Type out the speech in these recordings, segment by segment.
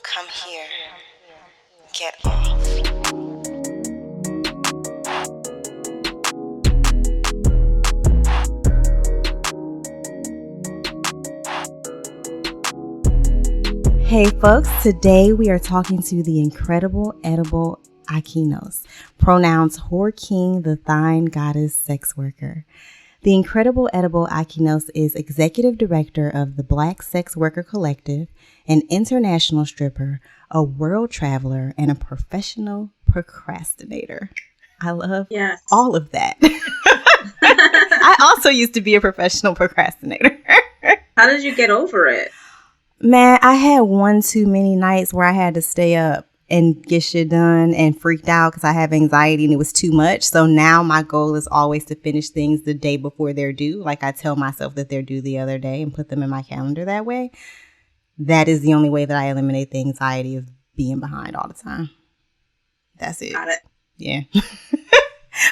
Come here. Get off. Hey folks, today we are talking to the Incredible Edible Akynos, pronouns whore king, the thine goddess, sex worker. The Incredible Edible Akynos is executive director of the Black Sex Worker Collective, an international stripper, a world traveler, and a professional procrastinator. I love all of that. I also used to be a professional procrastinator. How did you get over it? Man, I had one too many nights where I had to stay up and get shit done and freaked out because I have anxiety and it was too much. So now my goal is always to finish things the day before they're due. Like I tell myself that they're due the other day and put them in my calendar that way. That is the only way that I eliminate the anxiety of being behind all the time. That's it. Got it. Yeah.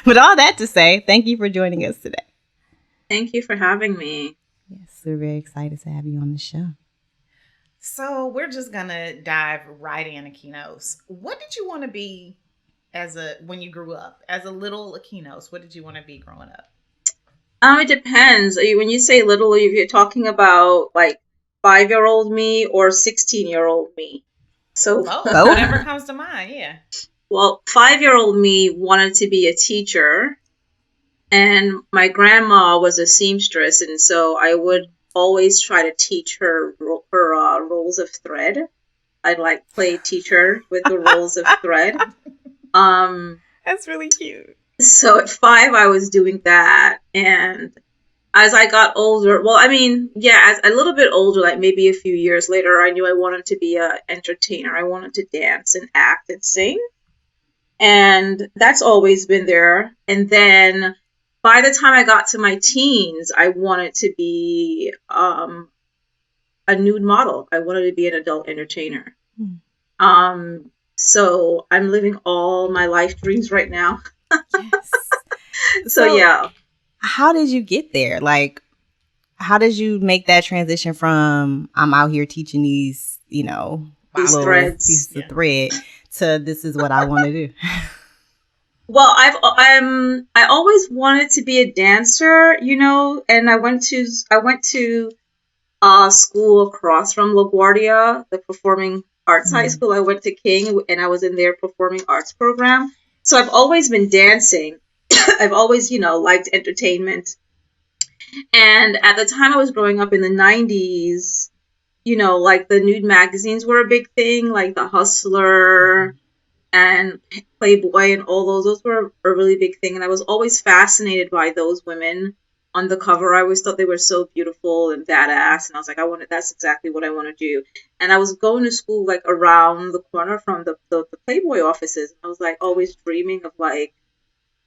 But all that to say, thank you for joining us today. Thank you for having me. Yes, we're very excited to have you on the show. So we're just gonna dive right in, Akynos. What did you want to be when you grew up? As a little Akynos, what did you want to be growing up? It depends. When you say little, if you're talking about like 5-year-old me or 16-year-old me. So whatever comes to mind, yeah. Well, 5-year-old me wanted to be a teacher, and my grandma was a seamstress, and so I would always try to teach her rolls of thread. I'd like play teacher with the rolls of thread. That's really cute. So at 5, I was doing that, and as I got older, as a little bit older, like maybe a few years later, I knew I wanted to be an entertainer. I wanted to dance and act and sing, and that's always been there. And then by the time I got to my teens, I wanted to be a nude model. I wanted to be an adult entertainer. So I'm living all my life dreams right now. Yes. So yeah. How did you get there? Like, how did you make that transition from I'm out here teaching these, these threads, pieces of thread to this is what I want to do? Well, I always wanted to be a dancer, and I went to school across from LaGuardia, the Performing Arts High School. I went to King, and I was in their Performing Arts program. So I've always been dancing. I've always, liked entertainment. And at the time I was growing up in the 90s, like the nude magazines were a big thing, like The Hustler and Playboy and all those were a really big thing. And I was always fascinated by those women on the cover. I always thought they were so beautiful and badass. And I was like, that's exactly what I want to do. And I was going to school like around the corner from the Playboy offices. I was like always dreaming of like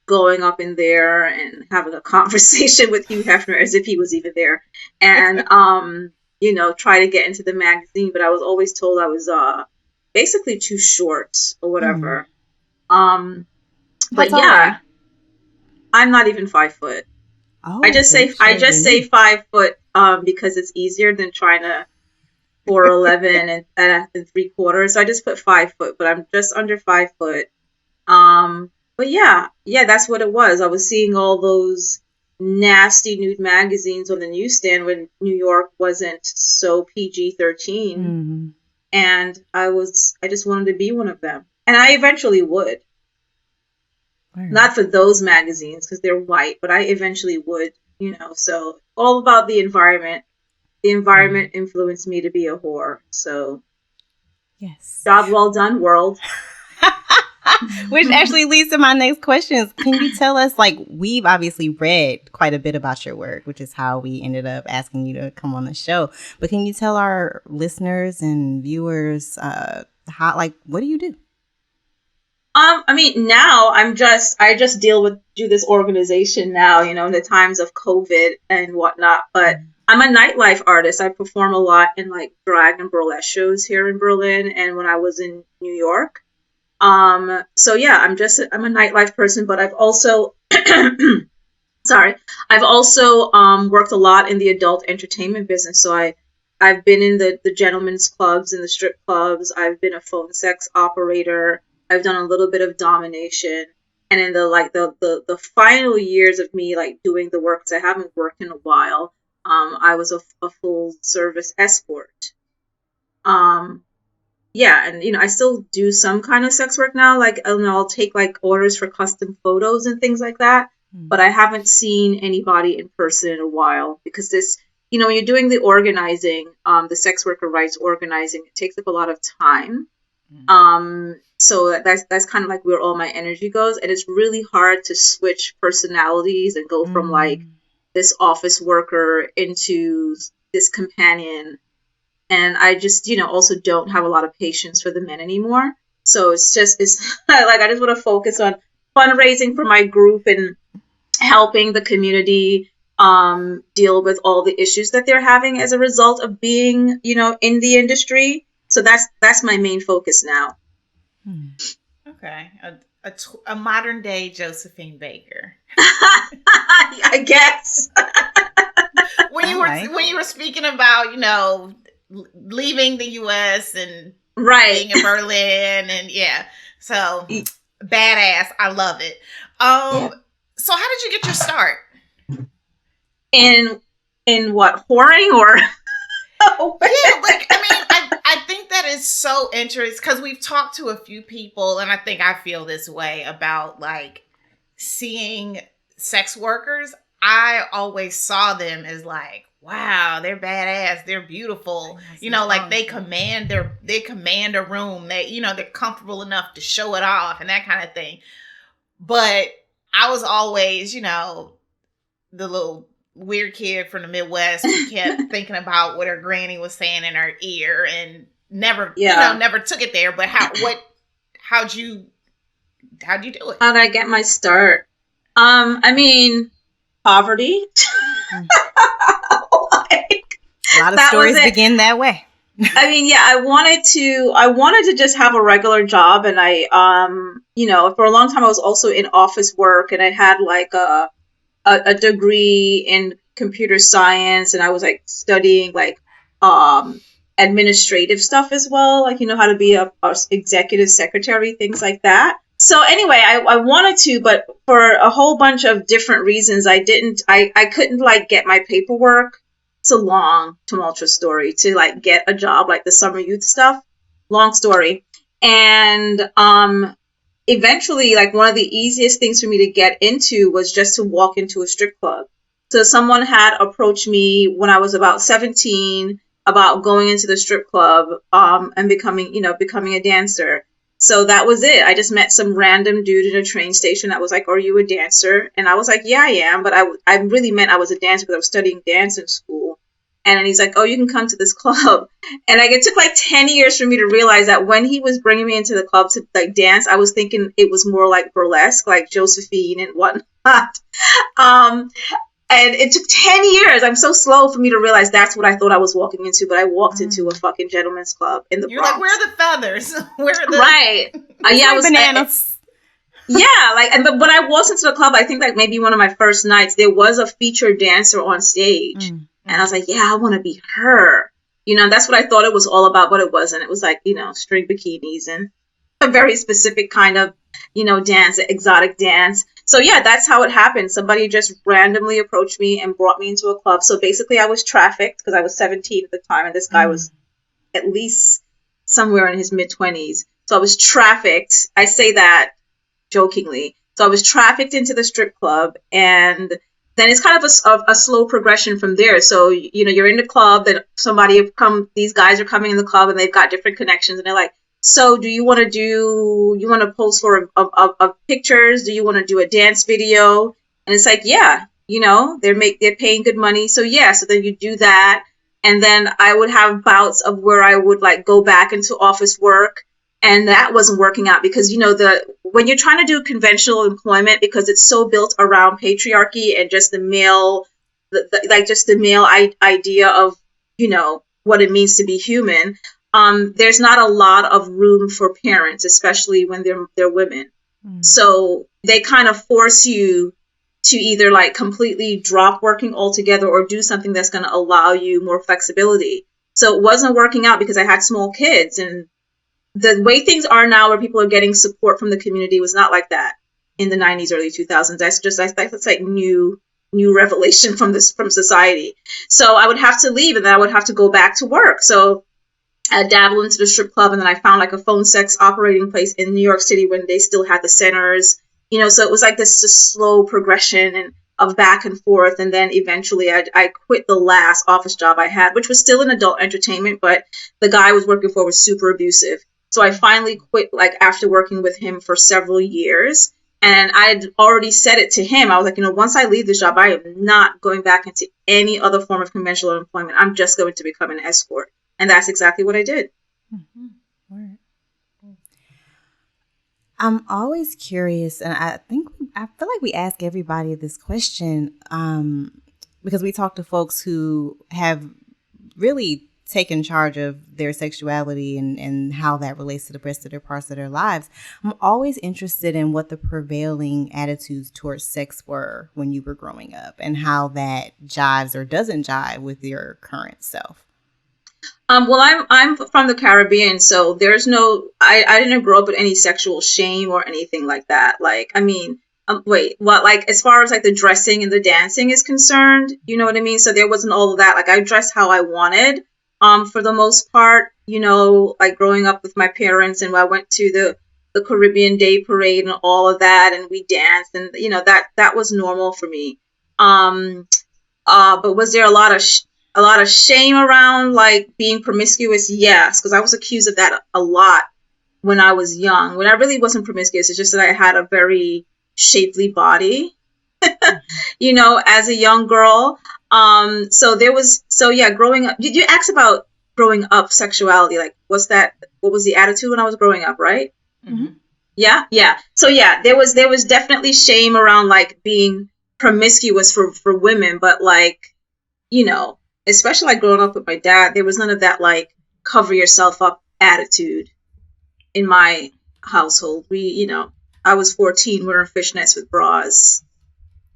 going up in there and having a conversation with Hugh Hefner as if he was even there. And, try to get into the magazine. But I was always told I was, basically too short or whatever. But yeah, I'm not even 5 foot. Oh, I just say 5 foot because it's easier than trying to 4'11" and 3/4. So I just put 5 foot, but I'm just under 5 foot. But yeah, that's what it was. I was seeing all those nasty nude magazines on the newsstand when New York wasn't so PG-13. And I just wanted to be one of them. And I eventually would. Right. Not for those magazines because they're white, but I eventually would, so all about the environment. The environment influenced me to be a whore. So yes. Job well done, world. Which actually leads to my next question. Can you tell us, like, we've obviously read quite a bit about your work, which is how we ended up asking you to come on the show. But can you tell our listeners and viewers what do you do? Now I just do this organization now, in the times of COVID and whatnot. But I'm a nightlife artist. I perform a lot in like drag and burlesque shows here in Berlin and when I was in New York. So yeah, I'm a nightlife person, but I've also, I've also worked a lot in the adult entertainment business. So I I've been in the gentlemen's clubs and the strip clubs. I've been a phone sex operator. I've done a little bit of domination. And in the final years of me like doing the work, because I haven't worked in a while, I was a full service escort. Yeah, and I still do some kind of sex work now. Like, I'll take like orders for custom photos and things like that. But I haven't seen anybody in person in a while, because this, when you're doing the organizing, the sex worker rights organizing, it takes up a lot of time. So that's kind of like where all my energy goes, and it's really hard to switch personalities and go from like this office worker into this companion. And I just, also don't have a lot of patience for the men anymore. So it's like, I just want to focus on fundraising for my group and helping the community deal with all the issues that they're having as a result of being, in the industry. So that's my main focus now. Okay. A modern day Josephine Baker. I guess. When you were speaking about, leaving the U.S. and being in Berlin, and so badass. I love it. So how did you get your start? In what, whoring or? I think that is so interesting, because we've talked to a few people, and I think I feel this way about like seeing sex workers. I always saw them as like, wow, they're badass, they're beautiful, like they command a room, they're comfortable enough to show it off and that kind of thing. But I was always, the little weird kid from the Midwest who kept thinking about what her granny was saying in her ear and never took it there. But how'd you do it? How did I get my start? Poverty. A lot of stories begin that way. I wanted to just have a regular job, and I, for a long time I was also in office work, and I had like a degree in computer science, and I was like studying like administrative stuff as well, like how to be a executive secretary, things like that. So anyway, I wanted to, but for a whole bunch of different reasons, I couldn't like get my paperwork. It's a long, tumultuous story to like get a job, like the summer youth stuff. Long story. And eventually, like one of the easiest things for me to get into was just to walk into a strip club. So someone had approached me when I was about 17 about going into the strip club and becoming a dancer. So that was it. I just met some random dude in a train station that was like, "Are you a dancer?" And I was like, "Yeah, I am." But I really meant I was a dancer because I was studying dance in school. And then he's like, "Oh, you can come to this club." And like it took like 10 years for me to realize that when he was bringing me into the club to like dance, I was thinking it was more like burlesque, like Josephine and whatnot. And it took 10 years. I'm so slow for me to realize that's what I thought I was walking into, but I walked into a fucking gentleman's club in the Bronx. You're like, where are the feathers? Where are the right? Yeah, I was bananas. But when I walked into the club, I think like maybe one of my first nights, there was a featured dancer on stage, and I was like, yeah, I want to be her. That's what I thought it was all about, but it wasn't. It was like string bikinis and a very specific kind of dance, exotic dance. So yeah, that's how it happened. Somebody just randomly approached me and brought me into a club. So basically I was trafficked because I was 17 at the time, and this guy was at least somewhere in his mid-20s. So I was trafficked. I say that jokingly. So I was trafficked into the strip club, and then it's kind of a slow progression from there. So, you're in the club, then these guys are coming in the club, and they've got different connections, and they're like, "So do you want to post for a pictures? Do you want to do a dance video?" And it's like, yeah, they're paying good money. So yeah, so then you do that. And then I would have bouts of where I would like go back into office work. And that wasn't working out because, when you're trying to do conventional employment, because it's so built around patriarchy and just the male, the male idea of, what it means to be human. There's not a lot of room for parents, especially when they're women. So they kind of force you to either like completely drop working altogether or do something that's going to allow you more flexibility. So it wasn't working out because I had small kids. And the way things are now, where people are getting support from the community, was not like that in the 90s, early 2000s. That's like new revelation from society. So I would have to leave, and then I would have to go back to work. So I dabbled into the strip club, and then I found like a phone sex operating place in New York City when they still had the centers, so it was like this slow progression and of back and forth. And then eventually I quit the last office job I had, which was still in adult entertainment, but the guy I was working for was super abusive. So I finally quit, like, after working with him for several years. And I'd already said it to him. I was like, once I leave this job, I am not going back into any other form of conventional employment. I'm just going to become an escort. And that's exactly what I did. Mm-hmm. Right. I'm always curious, and I feel like we ask everybody this question because we talk to folks who have really taken charge of their sexuality and how that relates to the rest of their parts of their lives. I'm always interested in what the prevailing attitudes towards sex were when you were growing up, and how that jives or doesn't jive with your current self. Well, I'm from the Caribbean, so there's I didn't grow up with any sexual shame or anything like that. Like, I mean, like, as far as like the dressing and the dancing is concerned, you know what I mean? So there wasn't all of that. Like, I dressed how I wanted, for the most part, like growing up with my parents, and I went to the Caribbean Day Parade and all of that, and we danced, and that was normal for me. But was there a lot of shame around, like, being promiscuous? Yes, because I was accused of that a lot when I was young. When I really wasn't promiscuous, it's just that I had a very shapely body, as a young girl. Growing up. Did you ask about growing up sexuality? Like, what was the attitude when I was growing up, right? Mm-hmm. Yeah. So yeah, there was definitely shame around, like, being promiscuous for women, but, like, especially like growing up with my dad, there was none of that, like, cover yourself up attitude in my household. I was 14 wearing fishnets with bras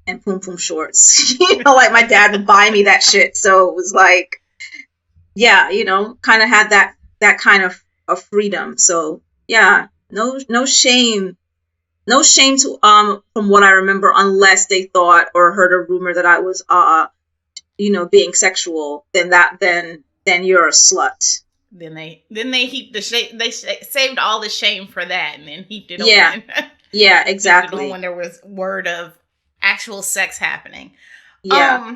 and poom poom shorts. Like, my dad would buy me that shit. So it was like, yeah, kind of had that kind of freedom. So yeah, no shame. No shame to from what I remember, unless they thought or heard a rumor that I was being sexual, then you're a slut. Then they heaped the shame. They saved all the shame for that, and then heaped it on. Yeah, exactly. When there was word of actual sex happening. Yeah.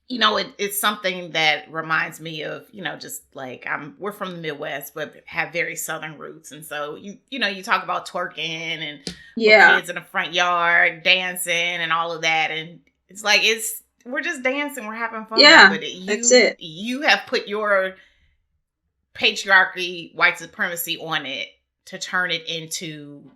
It's something that reminds me of, just like we're from the Midwest, but have very Southern roots. And so, you talk about twerking and kids in the front yard dancing and all of that. And it's like, we're just dancing. We're having fun. Yeah, with it. That's it. You have put your patriarchy, white supremacy on it to turn it into.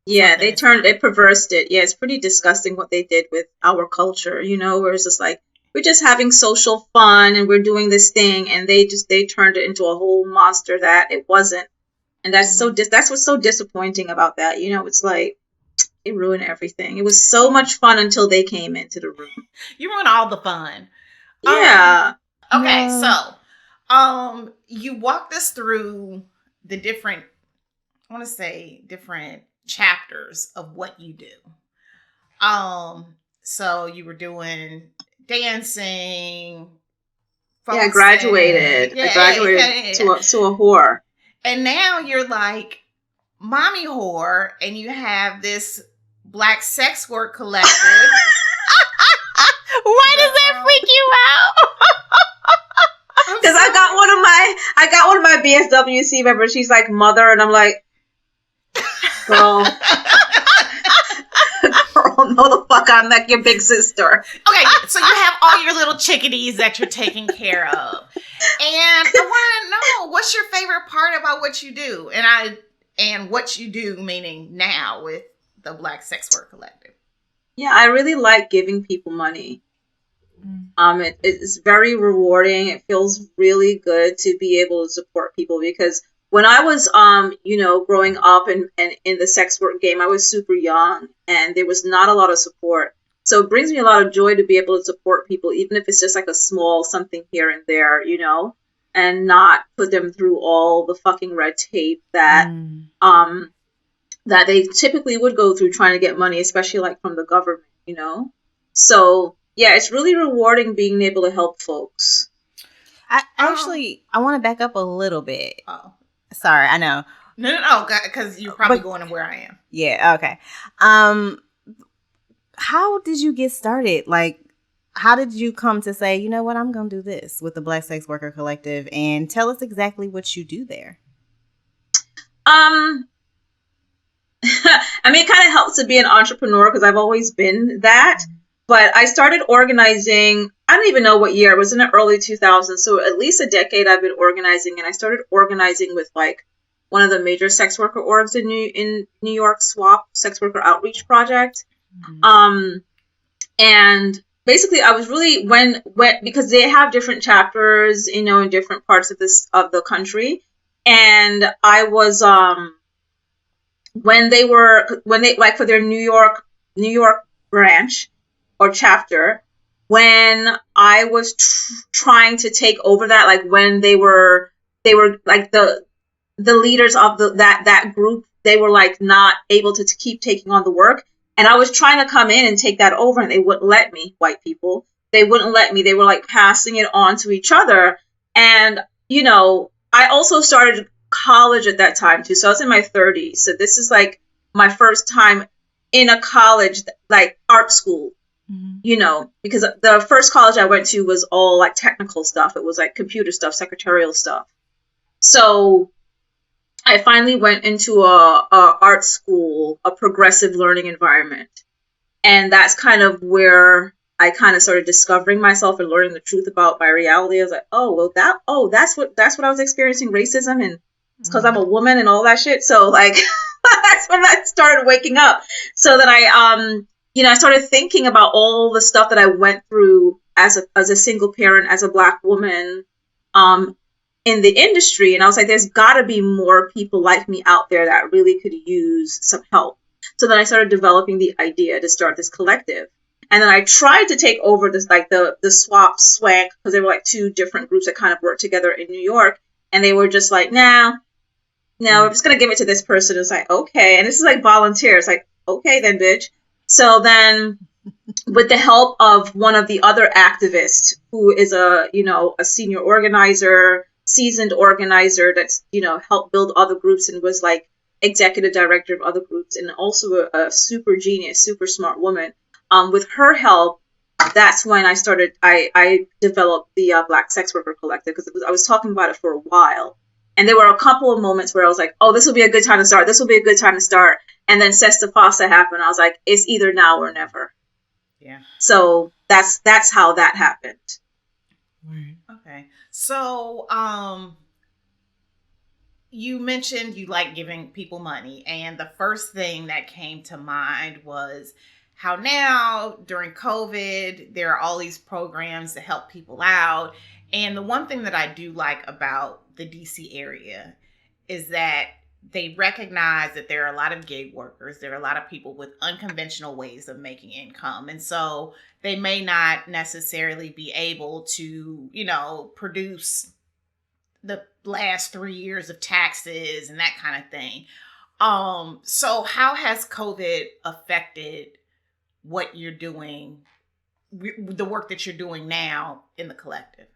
Yeah, they perversed it. Yeah, it's pretty disgusting what they did with our culture, where it's just like, we're just having social fun and we're doing this thing, and they turned it into a whole monster that it wasn't. And that's that's what's so disappointing about that. It's like, it ruined everything. It was so much fun until they came into the room. You ruined all the fun. Yeah. Okay, so you walked us through the different chapters of what you do. So you were doing dancing. I graduated. I graduated to a whore. And now you're like mommy whore, and you have this Black sex work collective. Why does that freak you out? Because I got one of my BSWC members. She's like, mother, and I'm like, girl, no, the fuck, I'm like your big sister. Okay, so you have all your little chickadees that you're taking care of, and I want to know, what's your favorite part about what you do, and what you do, meaning now with the Black Sex Work Collective. Yeah, I really like giving people money. It's very rewarding. It feels really good to be able to support people, because when I was, growing up and in the sex work game, I was super young and there was not a lot of support. So it brings me a lot of joy to be able to support people, even if it's just like a small something here and there, and not put them through all the fucking red tape that that they typically would go through trying to get money, especially like from the government, you know? So yeah, it's really rewarding being able to help folks. I want to back up a little bit. Oh, sorry, I know. No, because you're probably going to where I am. Yeah, okay. How did you get started? Like, how did you come to say, you know what, I'm going to do this with the Black Sex Worker Collective, and tell us exactly what you do there? I mean, it kind of helps to be an entrepreneur because I've always been that. But I started organizing, I don't even know what year, it was in the early 2000s. So at least a decade I've been organizing. And I started organizing with like one of the major sex worker orgs in New York, SWAP, Sex Worker Outreach Project. And basically I was really, when because they have different chapters, you know, in different parts of the country. And I was, when they like for their New York branch or chapter, when I was trying to take over that, like when they were like the leaders of that group, they were like not able to keep taking on the work, and I was trying to come in and take that over, and they wouldn't let me. White people, they wouldn't let me. They were like passing it on to each other, and you know, I also started college at that time too, so I was in my 30s. So this is like my first time in a college, like art school, you know, because the first college I went to was all like technical stuff. It was like computer stuff, secretarial stuff. So I finally went into a art school, a progressive learning environment, and that's kind of where I kind of started discovering myself and learning the truth about my reality. I was like, that's what I was experiencing, racism, and it's because I'm a woman and all that shit. So like that's when I started waking up. So that I started thinking about all the stuff that I went through as a single parent, as a Black woman, in the industry. And I was like, there's got to be more people like me out there that really could use some help. So then I started developing the idea to start this collective. And then I tried to take over this, like the SWAP SWANK, because there were like two different groups that kind of worked together in New York. And they were just like, no, we're just going to give it to this person. It's like, okay. And this is like volunteer. It's like, okay, then, bitch. So then with the help of one of the other activists who is a senior organizer, seasoned organizer that's, helped build other groups and was like executive director of other groups, and also a super genius, super smart woman. With her help, that's when I developed the Black Sex Worker Collective, because I was talking about it for a while. And there were a couple of moments where I was like, oh, this will be a good time to start. This will be a good time to start. And then Sesta Pasta happened. I was like, it's either now or never. Yeah. So that's how that happened. Right. Okay. So, you mentioned you like giving people money. And the first thing that came to mind was how now during COVID, there are all these programs to help people out. And the one thing that I do like about the DC area is that they recognize that there are a lot of gig workers. There are a lot of people with unconventional ways of making income. And so they may not necessarily be able to, produce the last 3 years of taxes and that kind of thing. So how has COVID affected what you're doing, the work that you're doing now in the collective?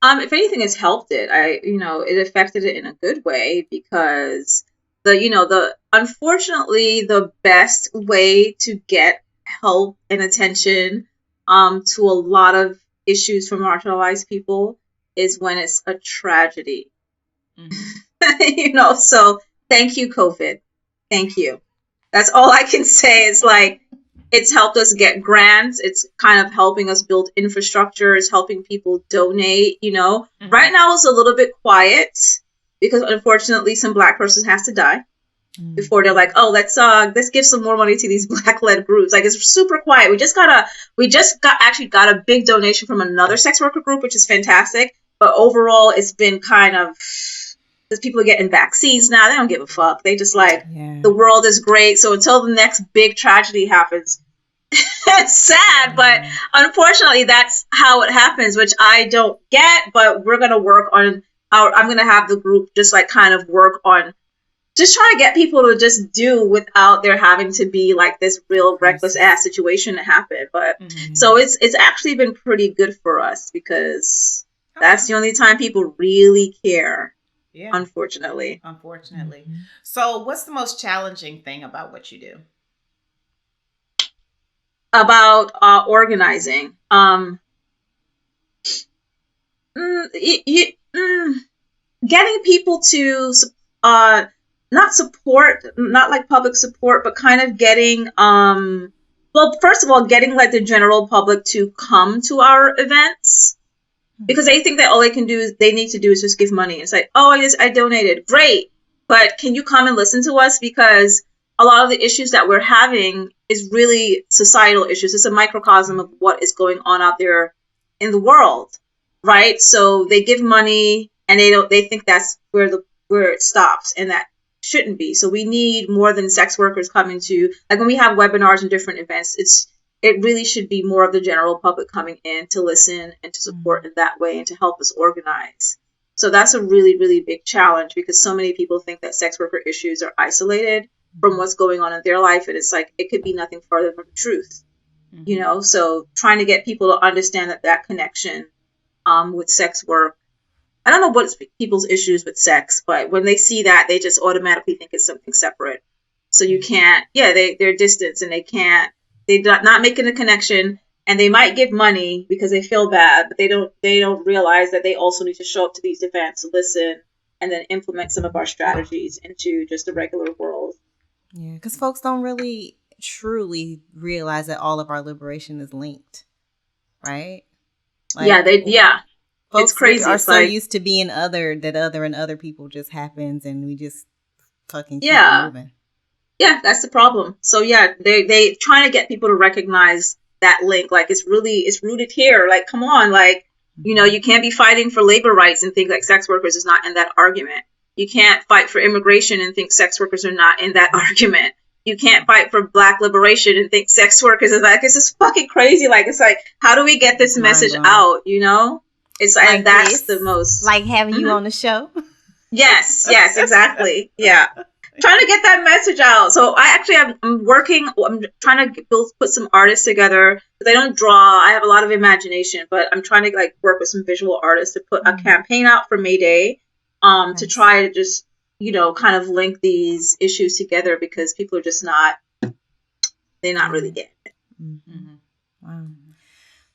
If anything, it's helped it. It affected it in a good way, because unfortunately the best way to get help and attention to a lot of issues for marginalized people is when it's a tragedy. Mm-hmm. So thank you, COVID. Thank you. That's all I can say. It's like, it's helped us get grants. It's kind of helping us build infrastructure. It's helping people donate, Mm-hmm. Right now it's a little bit quiet because unfortunately some Black person has to die before they're like, oh, let's give some more money to these Black-led groups. Like, it's super quiet. We just got a big donation from another sex worker group, which is fantastic. But overall, it's been kind of, because people are getting vaccines now. They don't give a fuck. They just the world is great. So until the next big tragedy happens, It's sad, but unfortunately, that's how it happens, which I don't get. But we're gonna work on I'm gonna have the group just like kind of work on just trying to get people to just do without there having to be like this real reckless ass situation to happen. But so it's actually been pretty good for us because that's the only time people really care. Yeah. Unfortunately. So what's the most challenging thing about what you do? About organizing. Getting people to not support, not like public support, but kind of getting well, first of all, getting like the general public to come to our events. Because they think that all they need to do is just give money. It's like, oh, I donated. Great. But can you come and listen to us? Because a lot of the issues that we're having is really societal issues. It's a microcosm of what is going on out there in the world, right? So they give money and they think that's where it stops, and that shouldn't be. So we need more than sex workers coming to, like when we have webinars and different events, it really should be more of the general public coming in to listen and to support in that way and to help us organize. So that's a really, really big challenge because so many people think that sex worker issues are isolated from what's going on in their life. And it's like, it could be nothing further from the truth, you know? So trying to get people to understand that connection with sex work. I don't know what's people's issues with sex, but when they see that, they just automatically think it's something separate. So you can't, they're distant and they're not making a connection, and they might give money because they feel bad, but they don't realize that they also need to show up to these events, listen, and then implement some of our strategies into just the regular world. Yeah, because folks don't really truly realize that all of our liberation is linked, right? Folks it's crazy. Are so used to being other and other people just happens, and we just fucking keep moving. Yeah, that's the problem. So they trying to get people to recognize that link. Like it's rooted here. Like, come on, like, you know, you can't be fighting for labor rights and think like sex workers is not in that argument. You can't fight for immigration and think sex workers are not in that argument. You can't fight for Black liberation and think sex workers is like, it's just fucking crazy. Like, it's like, how do we get this message out? You know, it's like that's the most like having you on the show. Yes, exactly. Yeah. Trying to get that message out. So I'm trying to put some artists together. They don't draw. I have a lot of imagination, but I'm trying to like work with some visual artists to put a campaign out for May Day, to try to just, you know, kind of link these issues together because people are just they're not really getting it. Mm-hmm. Wow.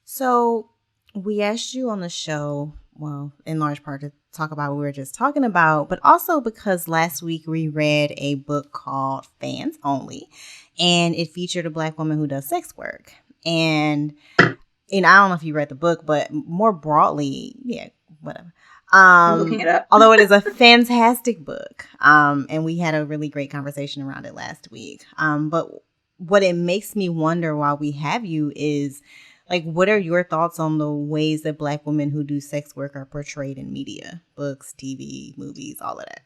So we asked you on the show, well, in large part to talk about what we were just talking about, but also because last week we read a book called Fans Only, and it featured a Black woman who does sex work. And I don't know if you read the book, but more broadly, whatever. I'm looking it up. Although it is a fantastic book, and we had a really great conversation around it last week. But what it makes me wonder while we have you is, like, what are your thoughts on the ways that Black women who do sex work are portrayed in media, books, TV, movies, all of that?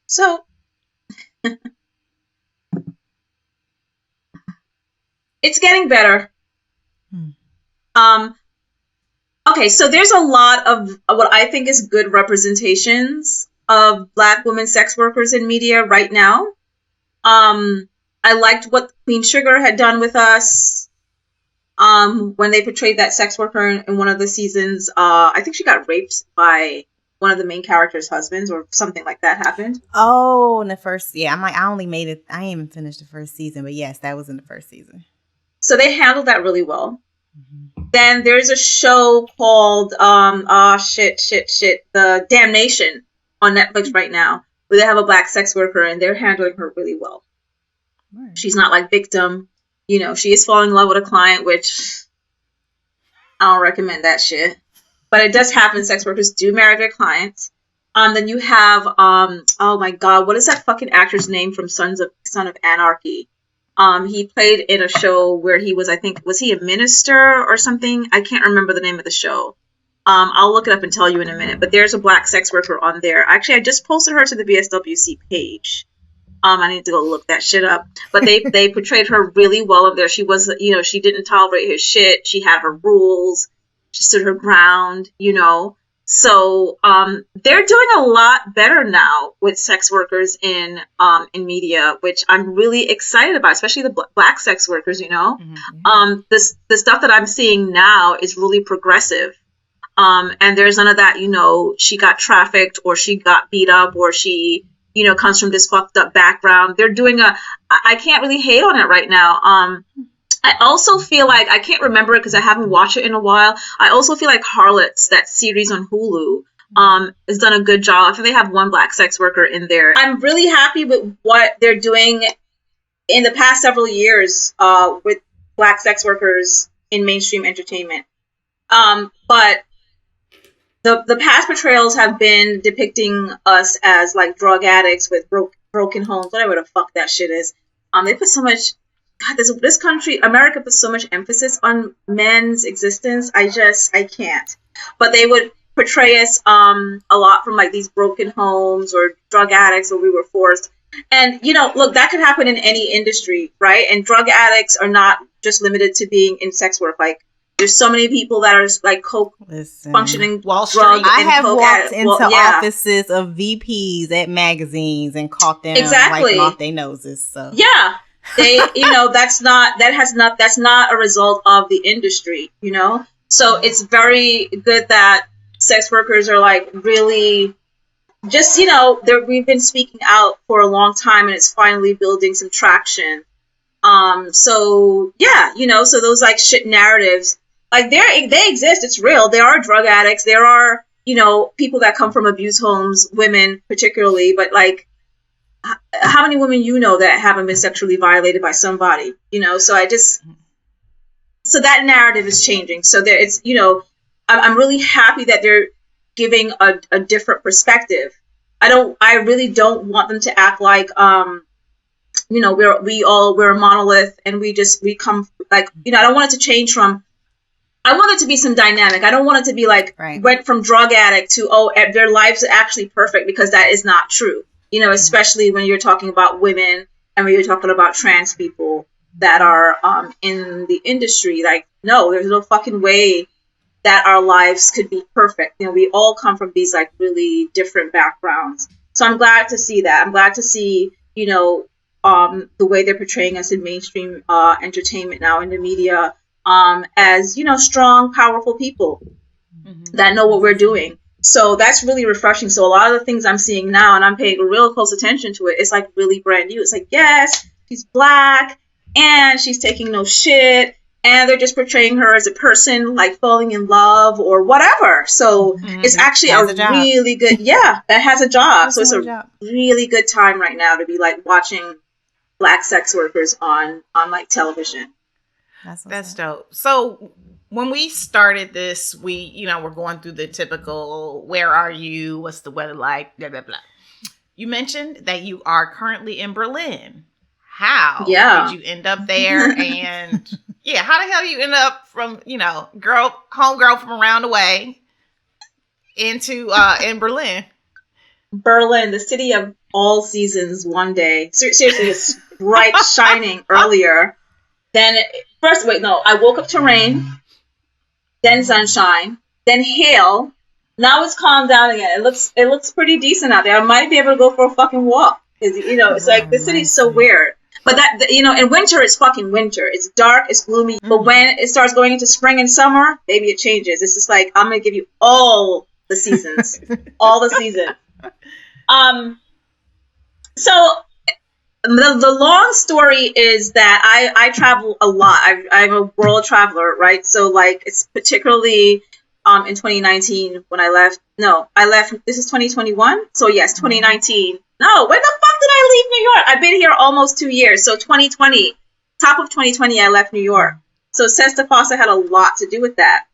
So, it's getting better. Okay, so there's a lot of what I think is good representations of Black women sex workers in media right now. I liked what Queen Sugar had done with us. When they portrayed that sex worker in one of the seasons, I think she got raped by one of the main characters' husbands or something like that happened. Oh, in the first, I only made it, I ain't even finished the first season, but yes, that was in the first season. So they handled that really well. Mm-hmm. Then there's a show called, The Damnation on Netflix right now, where they have a Black sex worker and they're handling her really well. Right. She's not like victim. You know, she is falling in love with a client, which I don't recommend that shit. But it does happen. Sex workers do marry their clients. Then you have, oh my God, what is that fucking actor's name from Son of Anarchy? He played in a show where he was, I think, was he a minister or something? I can't remember the name of the show. I'll look it up and tell you in a minute. But there's a Black sex worker on there. Actually, I just posted her to the BSWC page. I need to go look that shit up. But they portrayed her really well up there. She was, she didn't tolerate his shit. She had her rules. She stood her ground, So they're doing a lot better now with sex workers in media, which I'm really excited about, especially the black sex workers. The stuff that I'm seeing now is really progressive. And there's none of that, she got trafficked or she got beat up or she, comes from this fucked up background. They're doing I can't really hate on it right now. I also feel like, I can't remember it because I haven't watched it in a while. I also feel like Harlots, that series on Hulu, has done a good job. I think they have one black sex worker in there. I'm really happy with what they're doing in the past several years with black sex workers in mainstream entertainment. But the past portrayals have been depicting us as like drug addicts with broken homes, whatever the fuck that shit is. They put so much, God, this country, America, puts so much emphasis on men's existence. I can't. But they would portray us a lot from like these broken homes or drug addicts, or we were forced. And look, that could happen in any industry, right? And drug addicts are not just limited to being in sex work. Like, there's so many people that are like functioning Wall Street. I have walked into offices of VPs at magazines and caught them wiping off their noses. So yeah, they, that's not a result of the industry, So it's very good that sex workers are like really just, we've been speaking out for a long time and it's finally building some traction. So yeah, so those like shit narratives, like they exist. It's real. There are drug addicts. There are, people that come from abuse homes, women particularly, but like, how many women that haven't been sexually violated by somebody, so so that narrative is changing. So there it's, I'm really happy that they're giving a different perspective. I really don't want them to act like, we're a monolith and we come like, I don't want it to change from, I want it to be some dynamic. I don't want it to be like, went from drug addict to, their lives are actually perfect, because that is not true. Especially when you're talking about women and when you're talking about trans people that are in the industry. Like, no, there's no fucking way that our lives could be perfect. We all come from these like really different backgrounds. So I'm glad to see that. I'm glad to see, the way they're portraying us in mainstream entertainment now in the media as, strong, powerful people that know what we're doing. So that's really refreshing. So a lot of the things I'm seeing now, and I'm paying real close attention to it, it's like really brand new. It's like, yes, she's black and she's taking no shit, and they're just portraying her as a person like falling in love or whatever. So it's actually a really good, that has a job. So it's a really good time right now to be like watching black sex workers on like television. That's dope. So when we started this, we, we're going through the typical, where are you? What's the weather like? Blah, blah, blah. You mentioned that you are currently in Berlin. How did you end up there? And how the hell you end up from, homegirl from around the way into, in Berlin? Berlin, the city of all seasons, one day. Seriously, it's bright, shining earlier. Then, I woke up to rain. Then sunshine, then hail. Now it's calmed down again. It looks pretty decent out there. I might be able to go for a fucking walk. It's like the city's so weird. But that, in winter it's fucking winter. It's dark, it's gloomy. But when it starts going into spring and summer, maybe it changes. It's just like, I'm gonna give you all the seasons, all the seasons. So the long story is that I travel a lot. I'm a world traveler, right? So like, it's particularly in 2019 when I left. This is 2021. So yes, 2019. No, when the fuck did I leave New York? I've been here almost 2 years. So 2020, top of 2020, I left New York. So Sesta Fossa had a lot to do with that.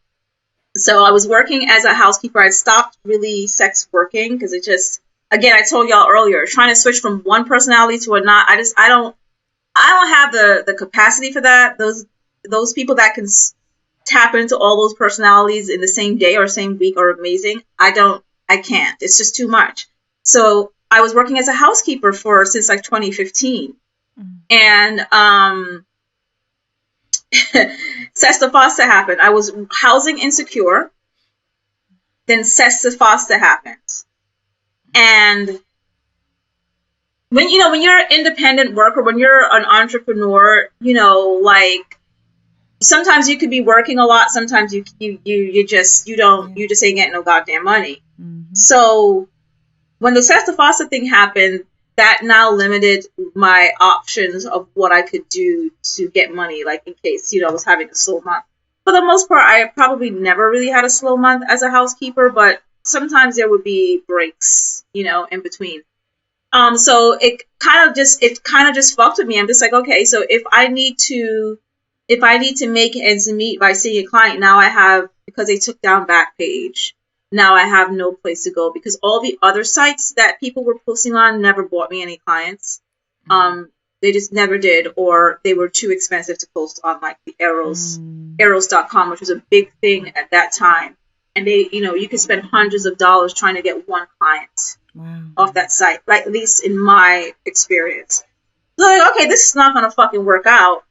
So I was working as a housekeeper. I stopped really sex working because it just, again, I told y'all earlier, trying to switch from one personality to another. I don't have the capacity for that. Those people that can tap into all those personalities in the same day or same week are amazing. I can't. It's just too much. So I was working as a housekeeper since like 2015. And Sesta Fosta happened. I was housing insecure. Then Sesta Fosta happened. And when you're an independent worker, when you're an entrepreneur, like sometimes you could be working a lot. Sometimes you just ain't getting no goddamn money. Mm-hmm. So when the Sesta Fosta thing happened, that now limited my options of what I could do to get money, like in case, I was having a slow month. For the most part, I probably never really had a slow month as a housekeeper, but sometimes there would be breaks, in between. So it kind of just fucked with me. I'm just like, okay, so if I need to make ends meet by seeing a client, now I have, because they took down Backpage, now I have no place to go, because all the other sites that people were posting on never bought me any clients. They just never did, or they were too expensive to post on, like the Eros.com, which was a big thing at that time. And they, you could spend hundreds of dollars trying to get one client off that site, like at least in my experience. So like, okay, this is not going to fucking work out.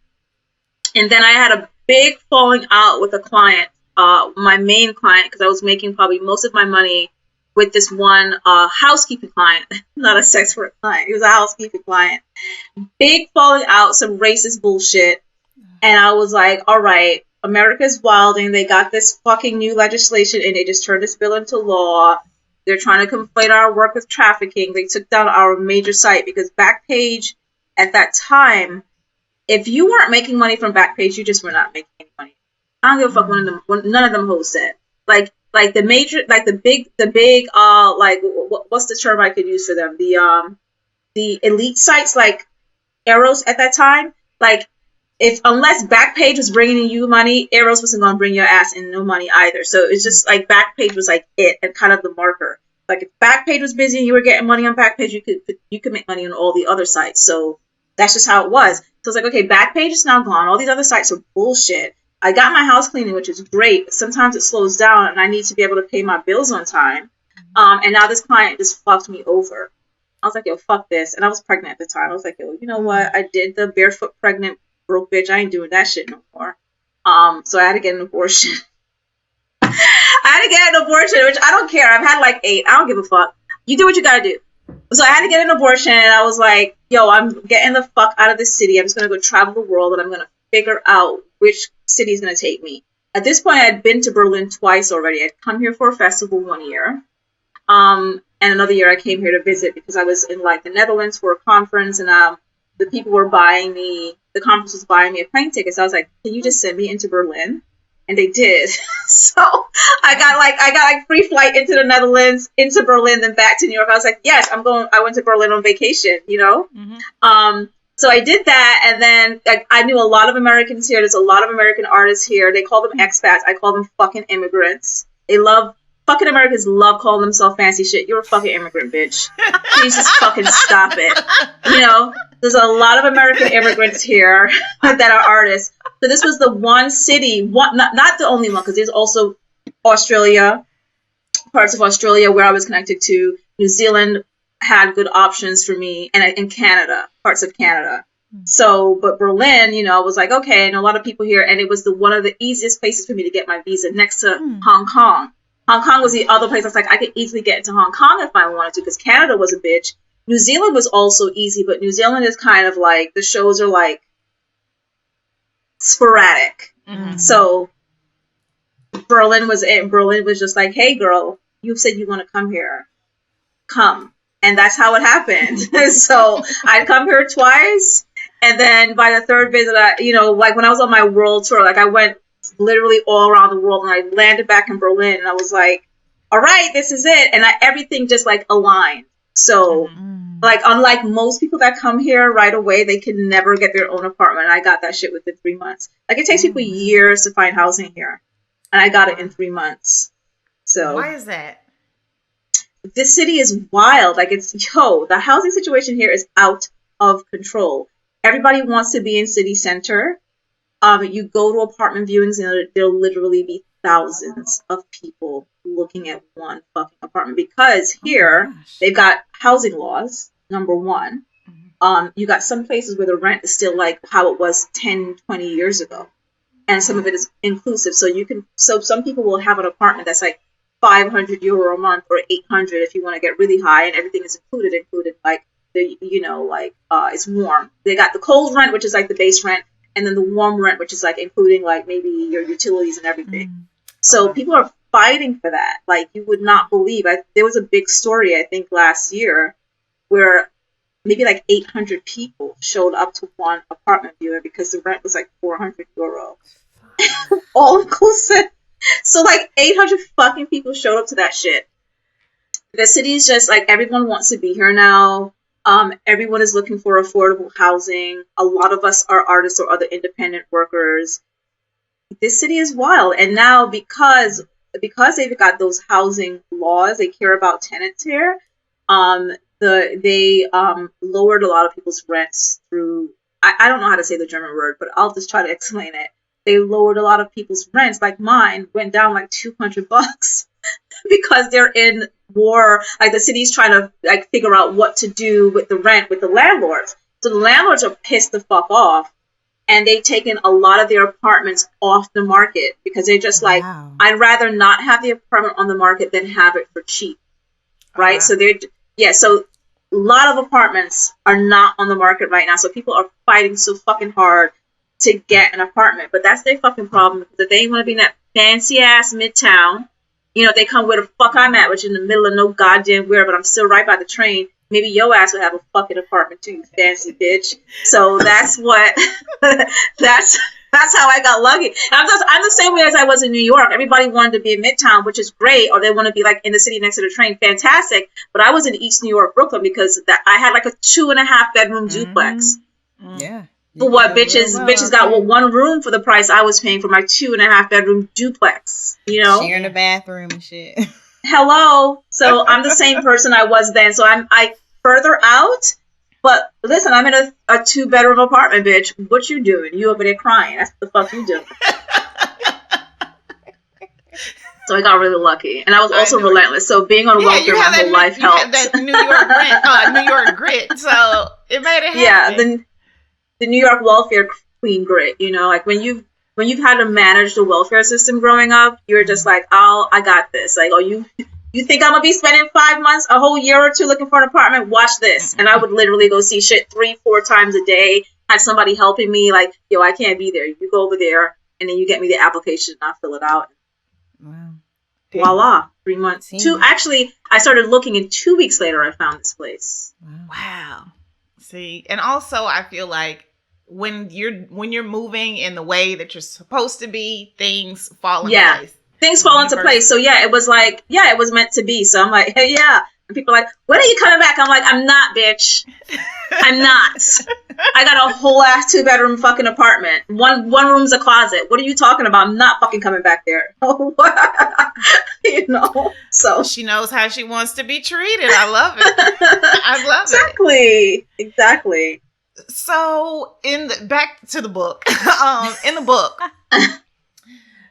And then I had a big falling out with a client, my main client, because I was making probably most of my money with this one housekeeping client, not a sex work client. He was a housekeeping client. Big falling out, some racist bullshit. And I was like, all right, America's wilding. They got this fucking new legislation and they just turned this bill into law. They're trying to conflate our work with trafficking. They took down our major site because Backpage at that time, if you weren't making money from Backpage, you just were not making any money. I don't give a fuck none of them hoes said. Like the major, like the big, like what's the term I could use for them? The elite sites like Eros at that time, like unless Backpage was bringing you money, Eros wasn't gonna bring your ass in no money either. So it's just like Backpage was like it and kind of the marker. Like if Backpage was busy and you were getting money on Backpage, you could make money on all the other sites. So that's just how it was. So it's like, okay, Backpage is now gone. All these other sites are bullshit. I got my house cleaning, which is great, but sometimes it slows down and I need to be able to pay my bills on time. And now this client just fucked me over. I was like, yo, fuck this. And I was pregnant at the time. I was like, yo, you know what? I did the barefoot pregnant broke bitch. I ain't doing that shit no more. So I had to get an abortion. I had to get an abortion, which I don't care. I've had like 8. I don't give a fuck. You do what you gotta do. So I had to get an abortion and I was like, yo, I'm getting the fuck out of this city. I'm just gonna go travel the world and I'm gonna figure out which city is gonna take me. At this point, I had been to Berlin twice already. I'd come here for a festival one year. And another year I came here to visit because I was in like the Netherlands for a conference and the people were the conference was buying me a plane ticket. So I was like, can you just send me into Berlin? And they did. So I got like free flight into the Netherlands, into Berlin, then back to New York. I was like, yes, I went to Berlin on vacation, Mm-hmm. So I did that, and then I knew a lot of Americans here. There's a lot of American artists here. They call them expats. I call them fucking immigrants. Fucking Americans love calling themselves fancy shit. You're a fucking immigrant, bitch. Please just fucking stop it. There's a lot of American immigrants here that are artists. So this was the one city, not the only one, because there's also Australia, parts of Australia where I was connected to. New Zealand had good options for me, and in Canada, parts of Canada. So, but Berlin, I was like, okay, I know a lot of people here, and it was one of the easiest places for me to get my visa next to Hong Kong. Hong Kong was the other place I was like, I could easily get into Hong Kong if I wanted to, because Canada was a bitch. New Zealand was also easy, but New Zealand is kind of like, the shows are like sporadic. Mm-hmm. So Berlin was it. Berlin was just like, hey girl, you said you want to come here. Come. And that's how it happened. So I'd come here twice. And then by the third visit, like when I was on my world tour, like I went literally all around the world and I landed back in Berlin and I was like, all right, this is it. And everything just like aligned. So like, unlike most people that come here right away, they can never get their own apartment. And I got that shit within 3 months. Like it takes people years to find housing here. And I got it in 3 months. So why is that? This city is wild. Like the housing situation here is out of control. Everybody wants to be in city center. You go to apartment viewings and there'll literally be thousands of people looking at one fucking apartment because here they've got housing laws, number one. You got some places where the rent is still like how it was 10, 20 years ago. And some of it is inclusive. So some people will have an apartment that's like €500 a month or 800 if you want to get really high, and everything is included like it's warm. They got the cold rent, which is like the base rent, and then the warm rent, which is like including like maybe your utilities and everything. So people are fighting for that. Like you would not believe. There was a big story, I think, last year where maybe like 800 people showed up to one apartment viewer because the rent was like €400. All inclusive. So like 800 fucking people showed up to that shit. The city is just like, everyone wants to be here now. Everyone is looking for affordable housing. A lot of us are artists or other independent workers. This city is wild. And now because they've got those housing laws, they care about tenants here. They lowered a lot of people's rents through, I don't know how to say the German word, but I'll just try to explain it. They lowered a lot of people's rents, like mine went down like $200 because they're in war. Like the city's trying to like figure out what to do with the rent with the landlords. So the landlords are pissed the fuck off, and they've taken a lot of their apartments off the market because they're just like, I'd rather not have the apartment on the market than have it for cheap, right? So so a lot of apartments are not on the market right now. So people are fighting so fucking hard to get an apartment, but that's their fucking problem. Because if they want to be in that fancy ass midtown, they come where the fuck I'm at, which is in the middle of no goddamn where, but I'm still right by the train. Maybe your ass would have a fucking apartment too, you fancy bitch. So that's what, that's how I got lucky. I'm the same way as I was in New York. Everybody wanted to be in Midtown, which is great, or they want to be like in the city next to the train, fantastic. But I was in East New York, Brooklyn, because I had like a 2.5 bedroom duplex. Yeah. For what bitches got one room for the price I was paying for my 2.5 bedroom duplex, sharing a bathroom and shit. Hello. So I'm the same person I was then. So I further out, but listen, I'm in a 2-bedroom apartment, bitch. What you doing? You over there crying? That's what the fuck you doing. So I got really lucky, and I was also relentless. So being on welfare my whole life helped. You had that New York grit, so it made it happen. Yeah, the New York welfare queen grit, like when you've had to manage the welfare system growing up, you're just like, I got this. Like, you think I'm gonna be spending 5 months, a whole year or two looking for an apartment? Watch this. And I would literally go see shit 3-4 times a day, have somebody helping me, like, yo, I can't be there. You go over there, and then you get me the application, and I'll fill it out. Wow. Voila, 3 months. Actually, I started looking, and 2 weeks later, I found this place. Wow. See, and also I feel like when you're moving in the way that you're supposed to be, things fall into place. Things fall into place. So it was like, it was meant to be. So I'm like, hey, yeah. And people are like, when are you coming back? I'm like, I'm not, bitch. I'm not. I got a whole ass 2-bedroom fucking apartment. One room's a closet. What are you talking about? I'm not fucking coming back there. So she knows how she wants to be treated. I love it. I love it. Exactly. So back to the book. In the book.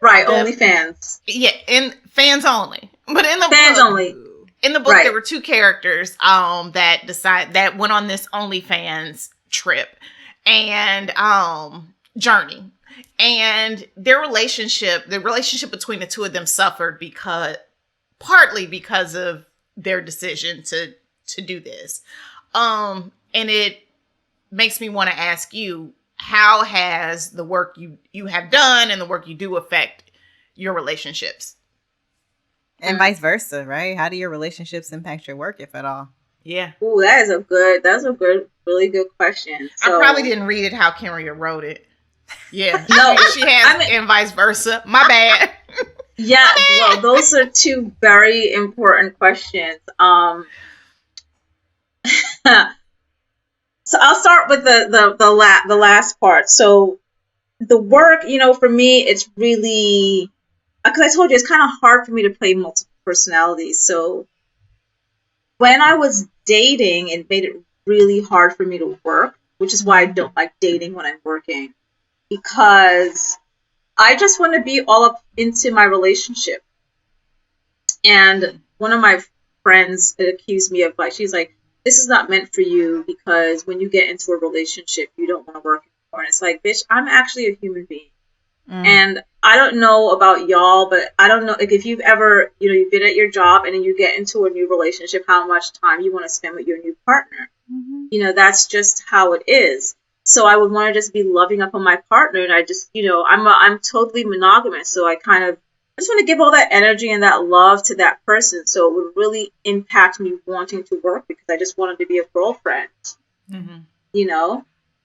Right, only fans. Yeah, in fans only. But in the fans book, only. In the book, there were 2 characters that went on this OnlyFans trip and journey, and the relationship between the 2 of them suffered partly because of their decision to do this, and it makes me want to ask you, how has the work you have done and the work you do affect your relationships? And vice versa, right? How do your relationships impact your work, if at all? Yeah. Ooh, that's a really good question. So, I probably didn't read it how Kenrya wrote it. Yeah. No, she has, and vice versa. My bad. Yeah. Well, those are 2 very important questions. So I'll start with the last part. So the work, for me, it's really, because I told you, it's kind of hard for me to play multiple personalities. So when I was dating, it made it really hard for me to work, which is why I don't like dating when I'm working, because I just want to be all up into my relationship. And one of my friends accuse me of, like, she's like, this is not meant for you because when you get into a relationship, you don't want to work anymore. And it's like, bitch, I'm actually a human being. And I don't know about y'all, but I don't know, like, if you've ever, you've been at your job and then you get into a new relationship, how much time you want to spend with your new partner. That's just how it is. So I would want to just be loving up on my partner, and I just, I'm totally monogamous, so I just want to give all that energy and that love to that person. So it would really impact me wanting to work because I just wanted to be a girlfriend.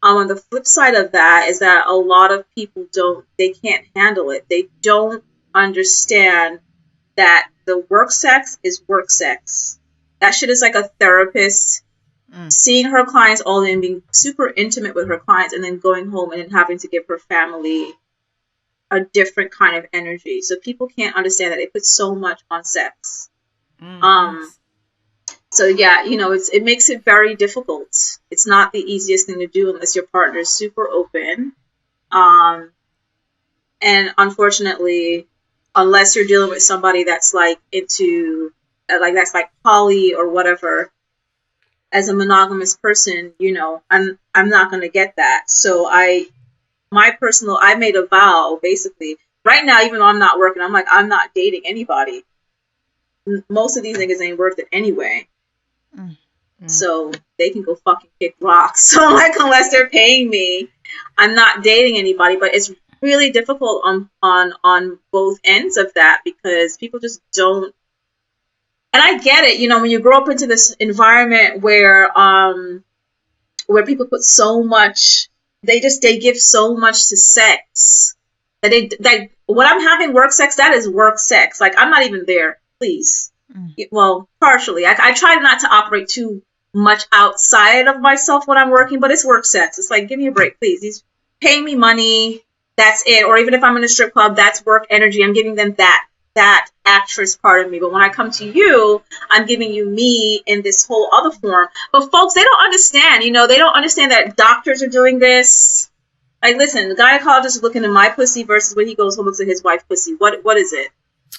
On the flip side of that is that a lot of people they can't handle it. They don't understand that the work sex is work sex. That shit is like a therapist seeing her clients all day and being super intimate with her clients and then going home and then having to give her family a different kind of energy. So people can't understand that they put so much on sex. So yeah, it makes it very difficult. It's not the easiest thing to do unless your partner is super open. And unfortunately, unless you're dealing with somebody that's like into, that's like poly or whatever, as a monogamous person, I'm not going to get that. So I made a vow, basically. Right now, even though I'm not working, I'm like, I'm not dating anybody. Most of these niggas ain't worth it anyway. So they can go fucking kick rocks. So like, unless they're paying me, I'm not dating anybody. But it's really difficult on both ends of that because people just don't. And I get it, when you grow up into this environment where people put so much, they give so much to sex that when I'm having work sex, that is work sex. Like, I'm not even there, please. Well, partially. I try not to operate too much outside of myself when I'm working, but it's work sex. It's like, give me a break, please. He's paying me money. That's it. Or even if I'm in a strip club, that's work energy. I'm giving them that actress part of me. But when I come to you, I'm giving you me in this whole other form. But folks, they don't understand. They don't understand that doctors are doing this. Like, listen, the gynecologist is looking at my pussy versus when he goes home and looks at his wife's pussy. What is it?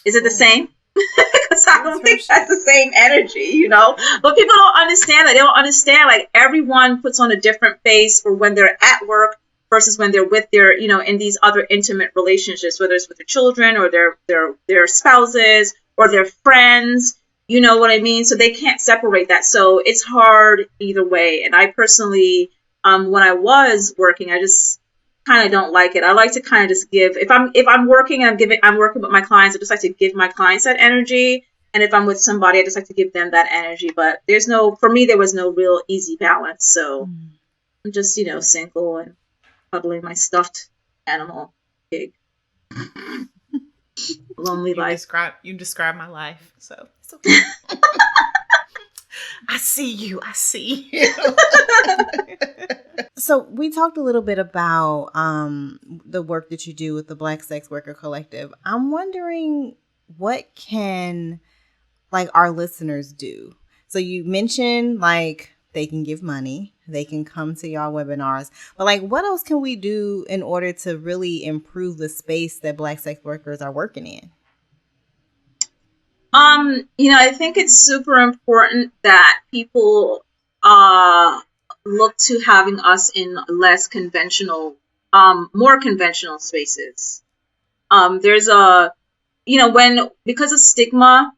Is it the same? Because I don't think that's the same energy, But people don't understand that. They don't understand, like, everyone puts on a different face for when they're at work versus when they're with their, in these other intimate relationships, whether it's with their children or their spouses or their friends, you know what I mean? So they can't separate that. So it's hard either way. And I personally, when I was working, I just kind of don't like it. I like to kind of just give, if I'm working and I'm working with my clients, I just like to give my clients that energy. And if I'm with somebody, I just like to give them that energy. But for me, there was no real easy balance. So I'm just, single and cuddling my stuffed animal pig. Lonely life. You describe my life, so it's okay. I see you. So we talked a little bit about the work that you do with the Black Sex Worker Collective. I'm wondering, what can our listeners do? So you mentioned they can give money, they can come to y'all webinars, but what else can we do in order to really improve the space that Black sex workers are working in? I think it's super important that people look to having us in less conventional, more conventional spaces. There's because of stigma,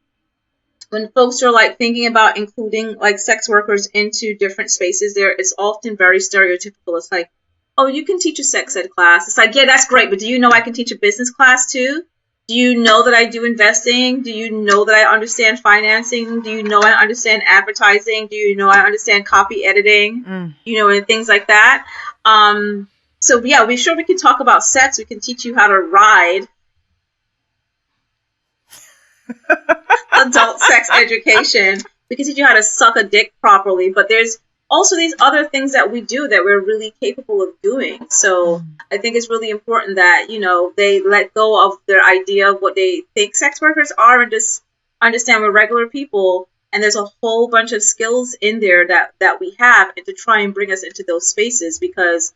when folks are thinking about including sex workers into different spaces, it's often very stereotypical. It's like, oh, you can teach a sex ed class. It's like, yeah, that's great, but do you know I can teach a business class too? Do you know that I do investing? Do you know that I understand financing? Do you know I understand advertising? Do you know I understand copy editing? And things like that. So yeah, we can talk about sex. We can teach you how to ride. Adult sex education. We can teach you how to suck a dick properly, but there's also these other things that we do that we're really capable of doing. So I think it's really important that, they let go of their idea of what they think sex workers are and just understand we're regular people. And there's a whole bunch of skills in there that we have, and to try and bring us into those spaces, because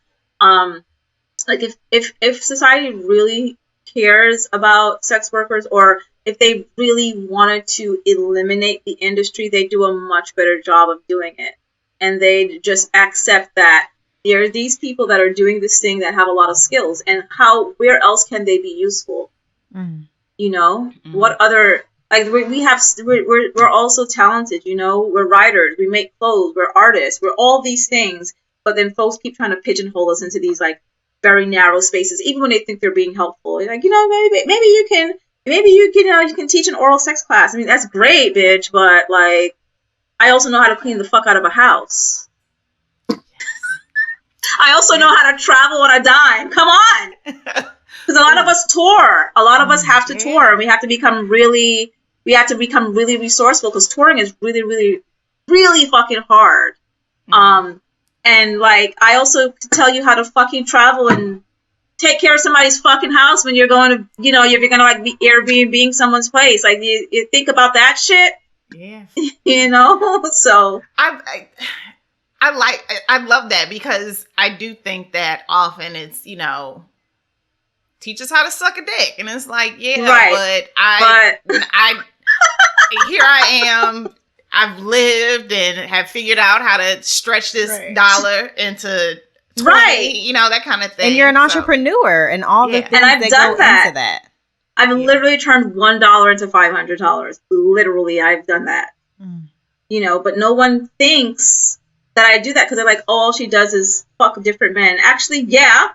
if society really cares about sex workers, or if they really wanted to eliminate the industry, they do a much better job of doing it. And they just accept that there are these people that are doing this thing that have a lot of skills, and where else can they be useful? You know, what other, like, we're also talented, you know, we're writers, we make clothes, we're artists, we're all these things, but then folks keep trying to pigeonhole us into these, like, very narrow spaces, even when they think they're being helpful. Like, you know, maybe you can, you know, you can teach an oral sex class. I mean, that's great, bitch, but, like, I also know how to clean the fuck out of a house. I also know how to travel on a dime. Come on. Because a lot of us tour. A lot of us have to tour. We have to become really resourceful, because touring is really, really, really fucking hard. And, like, I also tell you how to fucking travel and take care of somebody's fucking house when you're going to, you know, if you're going to, like, be Airbnb-ing someone's place. Like, you think about that shit? Yeah. You know? So I love that, because I do think that often it's, you know, teach us how to suck a dick, and it's like, yeah, right. but I here I am. I've lived and have figured out how to stretch this dollar into 20, you know, that kind of thing. And you're an entrepreneur and all the things and I've that done go that. into that. I've literally turned $1 into $500. Literally, I've done that. You know, but no one thinks that I do that, because they're like, oh, all she does is fuck different men. Actually, yeah.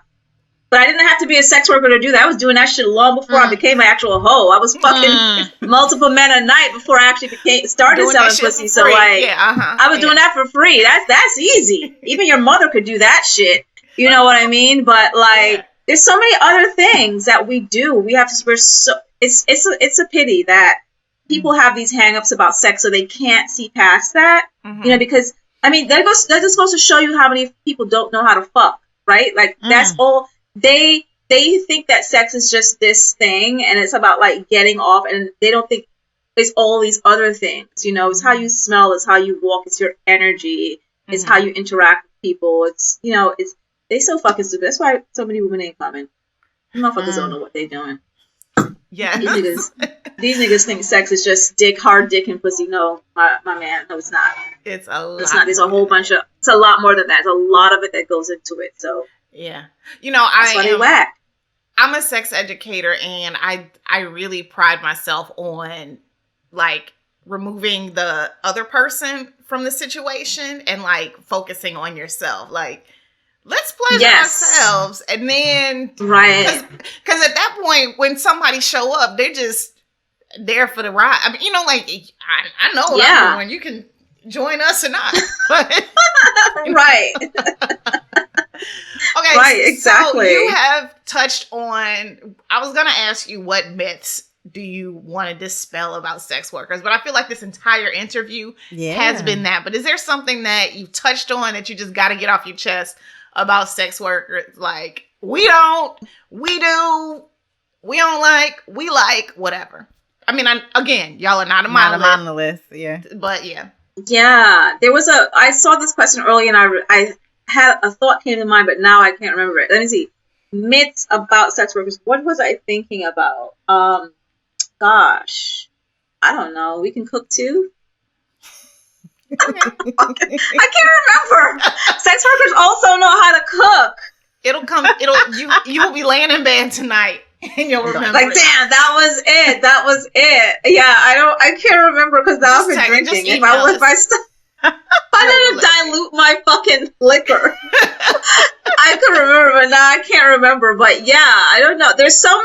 But I didn't have to be a sex worker to do that. I was doing that shit long before I became an actual hoe. I was fucking multiple men a night before I actually started doing selling pussy. So, like, I was doing that for free. That's easy. Even your mother could do that shit. You know what I mean? But, like, there's so many other things that we do. It's a pity that people have these hang-ups about sex, so they can't see past that. You know, because, I mean, that just goes to show you how many people don't know how to fuck, right? Like, that's all. They think that sex is just this thing, and it's about, like, getting off, and they don't think it's all these other things. You know, it's how you smell, it's how you walk, it's your energy, it's how you interact with people. It's, you know, they so fucking stupid. That's why so many women ain't coming. Motherfuckers don't know what they doing. Yeah. These niggas think sex is just hard dick and pussy. No, my man, no, it's not. It's a lot. It's not. There's a whole bunch of. It's a lot more than that. There's a lot of it that goes into it. So yeah, you know, that's why they whack. I'm a sex educator, and I really pride myself on, like, removing the other person from the situation and, like, focusing on yourself. Like, let's pleasure ourselves, and then because at that point, when somebody show up, they're just there for the ride. I mean, you know, like, I know what I'm doing. You can join us or not. But, right. Okay, right, exactly. So you have touched on, I was going to ask you, what myths do you want to dispel about sex workers? But I feel like this entire interview has been that. But is there something that you touched on that you just got to get off your chest about sex workers? Like, we don't like, we like, whatever. I mean, again, y'all are not a monolith. Yeah. But yeah. Yeah. I saw this question earlier, and I had a thought came to mind, but now I can't remember it. Let me see. Myths about sex workers. What was I thinking about? Gosh, I don't know. We can cook too. I can't remember. Sex workers also know how to cook. You will be laying in bed tonight, and you'll remember. Like, damn, that was it. Yeah, I can't remember, because now I've been drinking. If I didn't dilute my fucking liquor, I could remember, but now I can't remember. But yeah, I don't know. There's so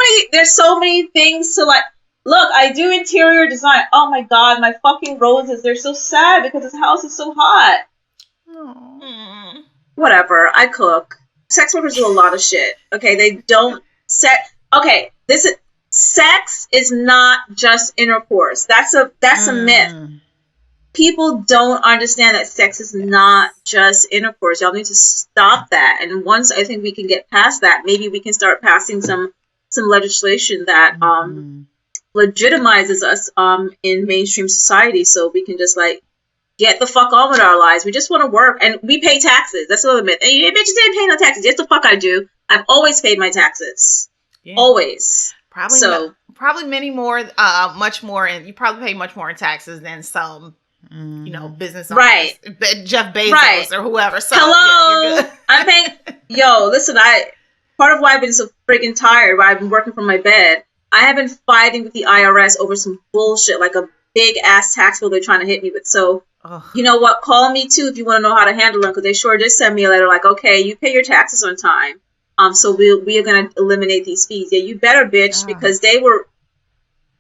many things to, like. Look, I do interior design. Oh my god, my fucking roses. They're so sad because this house is so hot. Aww. Whatever. I cook. Sex workers do a lot of shit. Okay, they don't okay, sex is not just intercourse. That's a myth. People don't understand that sex is not just intercourse. Y'all need to stop that. And once I think we can get past that, maybe we can start passing some legislation that legitimizes us in mainstream society, so we can just, like, get the fuck on with our lives. We just want to work, and we pay taxes. That's another myth. Hey, bitches didn't pay no taxes. Yes, the fuck I do. I've always paid my taxes. Yeah. Always. Probably probably many more, much more, and you probably pay much more in taxes than some, business owners, right? Jeff Bezos Right. or whoever. So, hello, yeah, you're good. I'm paying. Listen, part of why I've been so freaking tired, why I've been working from my bed, I have been fighting with the IRS over some bullshit, like a big ass tax bill they're trying to hit me with. So, you know what? Call me too if you want to know how to handle them, because they sure did send me a letter like, okay, you pay your taxes on time. So we are gonna eliminate these fees. Yeah, you better, bitch, because they were.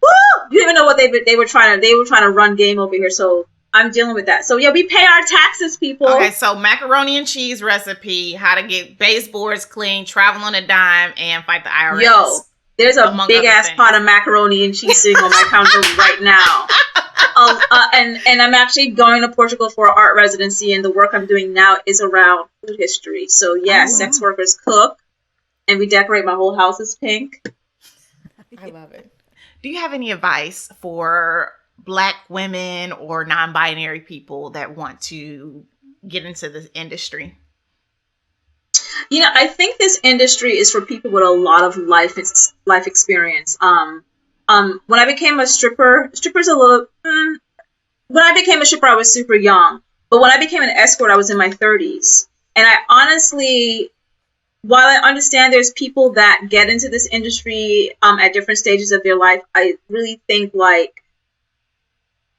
Woo! You don't even know what they were trying to run game over here. So I'm dealing with that. So yeah, we pay our taxes, people. Okay, so macaroni and cheese recipe: how to get baseboards clean, travel on a dime, and fight the IRS. Yo, there's a big ass pot of macaroni and cheese sitting on my counter right now. And I'm actually going to Portugal for an art residency, and the work I'm doing now is around food history. So yeah, sex workers cook, and we decorate my whole house is pink. I love it. Do you have any advice for Black women or non-binary people that want to get into this industry? I think this industry is for people with a lot of life experience. When I became a stripper, when I became a stripper, I was super young. But when I became an escort, I was in my 30s. And I honestly, while I understand there's people that get into this industry at different stages of their life, I really think like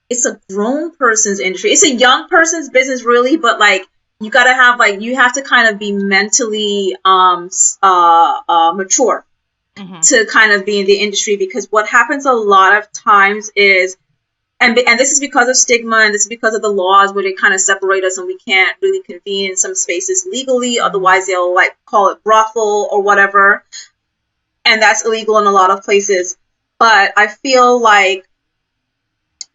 it's a grown person's industry. It's a young person's business, really, but like you gotta have you have to kind of be mentally mature to kind of be in the industry, because what happens a lot of times is, and this is because of stigma, and this is because of the laws where they kind of separate us and we can't really convene in some spaces legally. Otherwise, they'll call it brothel or whatever. And that's illegal in a lot of places. But I feel like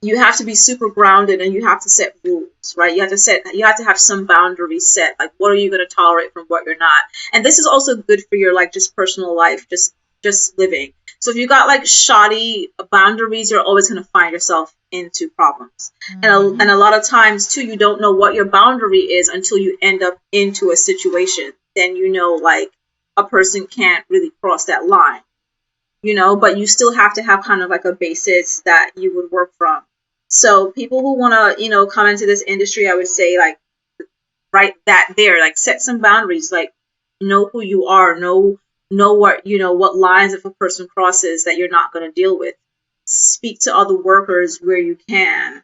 you have to be super grounded and you have to set rules, right? You have to have some boundaries set. Like, what are you going to tolerate from what you're not? And this is also good for your just personal life, just living. So if you got shoddy boundaries, you're always going to find yourself into problems. And a lot of times too, you don't know what your boundary is until you end up into a situation. Then a person can't really cross that line, but you still have to have kind of a basis that you would work from. So people who want to, come into this industry, I would say right that there, set some boundaries, know who you are, know what, what lines if a person crosses that you're not going to deal with. Speak to other workers where you can,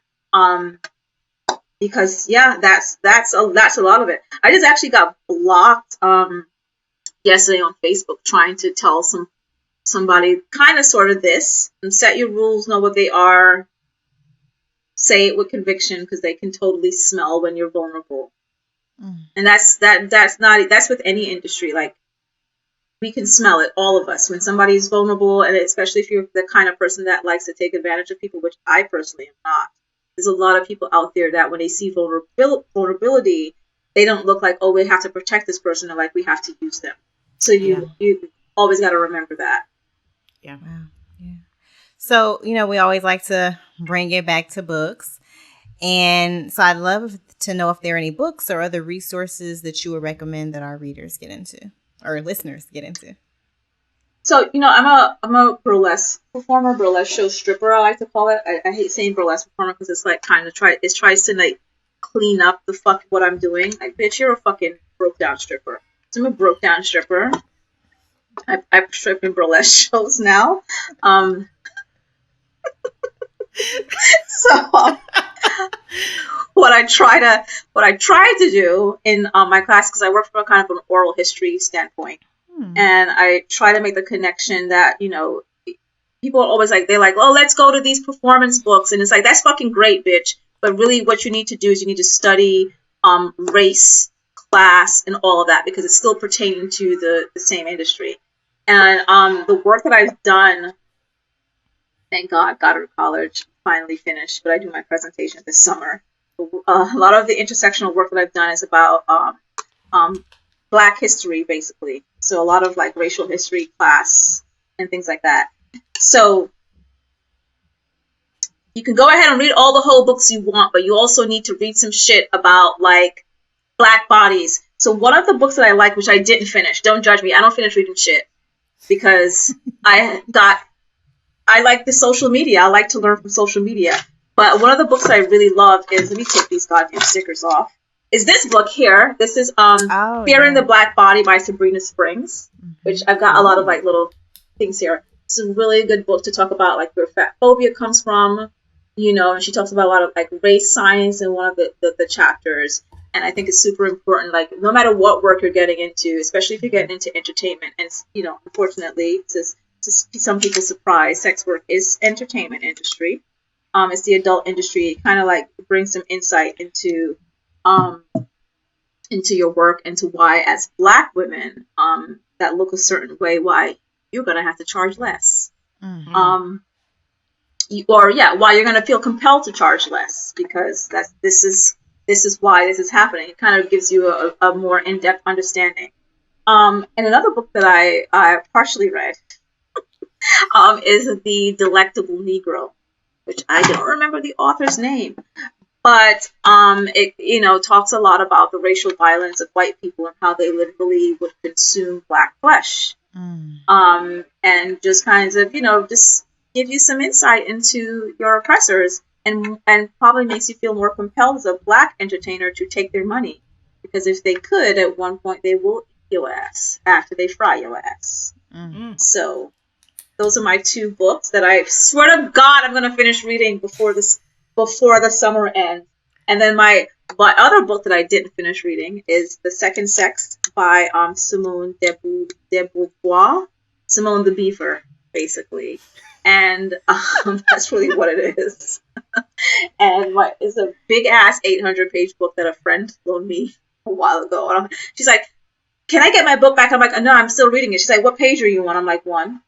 because that's a lot of it. I just actually got blocked yesterday on Facebook trying to tell somebody kind of sort of this, and set your rules, know what they are, say it with conviction, because they can totally smell when you're vulnerable. And that's with any industry. We can smell it, all of us, when somebody's vulnerable, and especially if you're the kind of person that likes to take advantage of people, which I personally am not. There's a lot of people out there that when they see vulnerability, they don't look like, oh, we have to protect this person, or we have to use them. So you always got to remember that. Yeah. Wow. Yeah. So, we always like to bring it back to books. And so I'd love to know if there are any books or other resources that you would recommend that our readers get into. Or listeners get into. So, I'm a burlesque performer, burlesque show stripper, I like to call it. I hate saying burlesque performer because it's it tries to clean up the fuck what I'm doing. Bitch, you're a fucking broke down stripper. So I'm a broke down stripper. I strip in burlesque shows now. So what I try to do in my class, because I work from a kind of an oral history standpoint, and I try to make the connection that people are always oh, let's go to these performance books, and it's that's fucking great, bitch, but really what you need to do is you need to study race, class, and all of that, because it's still pertaining to the same industry. And the work that I've done, thank God, got out of college, finally finished, but I do my presentation this summer. A lot of the intersectional work that I've done is about Black history, basically. So a lot of racial history, class, and things like that. So you can go ahead and read all the whole books you want, but you also need to read some shit about Black bodies. So one of the books that I like, which I didn't finish, don't judge me, I don't finish reading shit, because I I like the social media. I like to learn from social media. But one of the books I really love is, let me take these goddamn stickers off, is this book here. This is Fearing the Black Body by Sabrina Springs, which I've got a lot of like little things here. It's a really good book to talk about like where fat phobia comes from, you know, and she talks about a lot of like race science in one of the chapters. And I think it's super important, like no matter what work you're getting into, especially if you're getting into entertainment, and you know, unfortunately, to some people's surprise, sex work is entertainment industry. It's the adult industry. It kind of like brings some insight into your work, into why, as Black women that look a certain way, why you're gonna have to charge less, why you're gonna feel compelled to charge less, because this is why this is happening. It kind of gives you a more in-depth understanding. And another book that I partially read is The Delectable Negro, which I don't remember the author's name, but it, you know, talks a lot about the racial violence of white people and how they literally would consume Black flesh, and just kinds of, you know, just give you some insight into your oppressors, and probably makes you feel more compelled as a Black entertainer to take their money, because if they could, at one point they will eat your ass after they fry your ass. So those are my two books that I swear to God I'm going to finish reading before the summer ends. And then my other book that I didn't finish reading is The Second Sex by Simone de Beauvoir, Simone the Beaver, basically. And that's really what it is. And it's a big ass 800-page book that a friend loaned me a while ago. And she's like, "Can I get my book back?" I'm like, "No, I'm still reading it." She's like, "What page are you on?" I'm like, 1.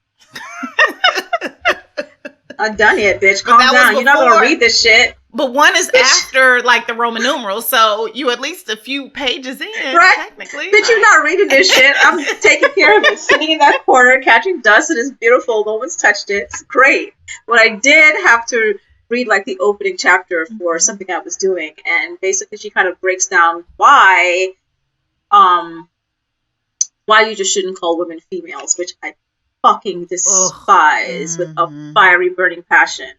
I'm done yet, bitch. Calm down. You're not gonna read this shit. But 1 is after like the Roman numerals, so you at least a few pages in, right? Technically. Bitch, you're not reading this shit. I'm taking care of it, sitting in that corner, catching dust, and it's beautiful. No one's touched it. It's great. But I did have to read like the opening chapter for something I was doing, and basically she kind of breaks down why you just shouldn't call women females, which I fucking despise with a fiery burning passion.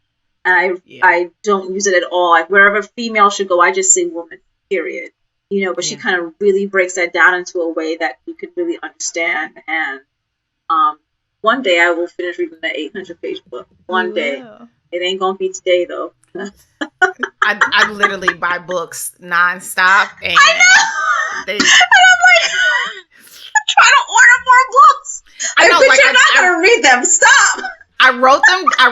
And I don't use it at all. Like wherever female should go, I just say woman, period. You know, but she kind of really breaks that down into a way that you could really understand. And one day I will finish reading that 800-page book. One day. It ain't gonna be today though. I literally buy books nonstop, and I know. And I'm like, I'm trying to order more books. I know, but you're not gonna read them. Stop. I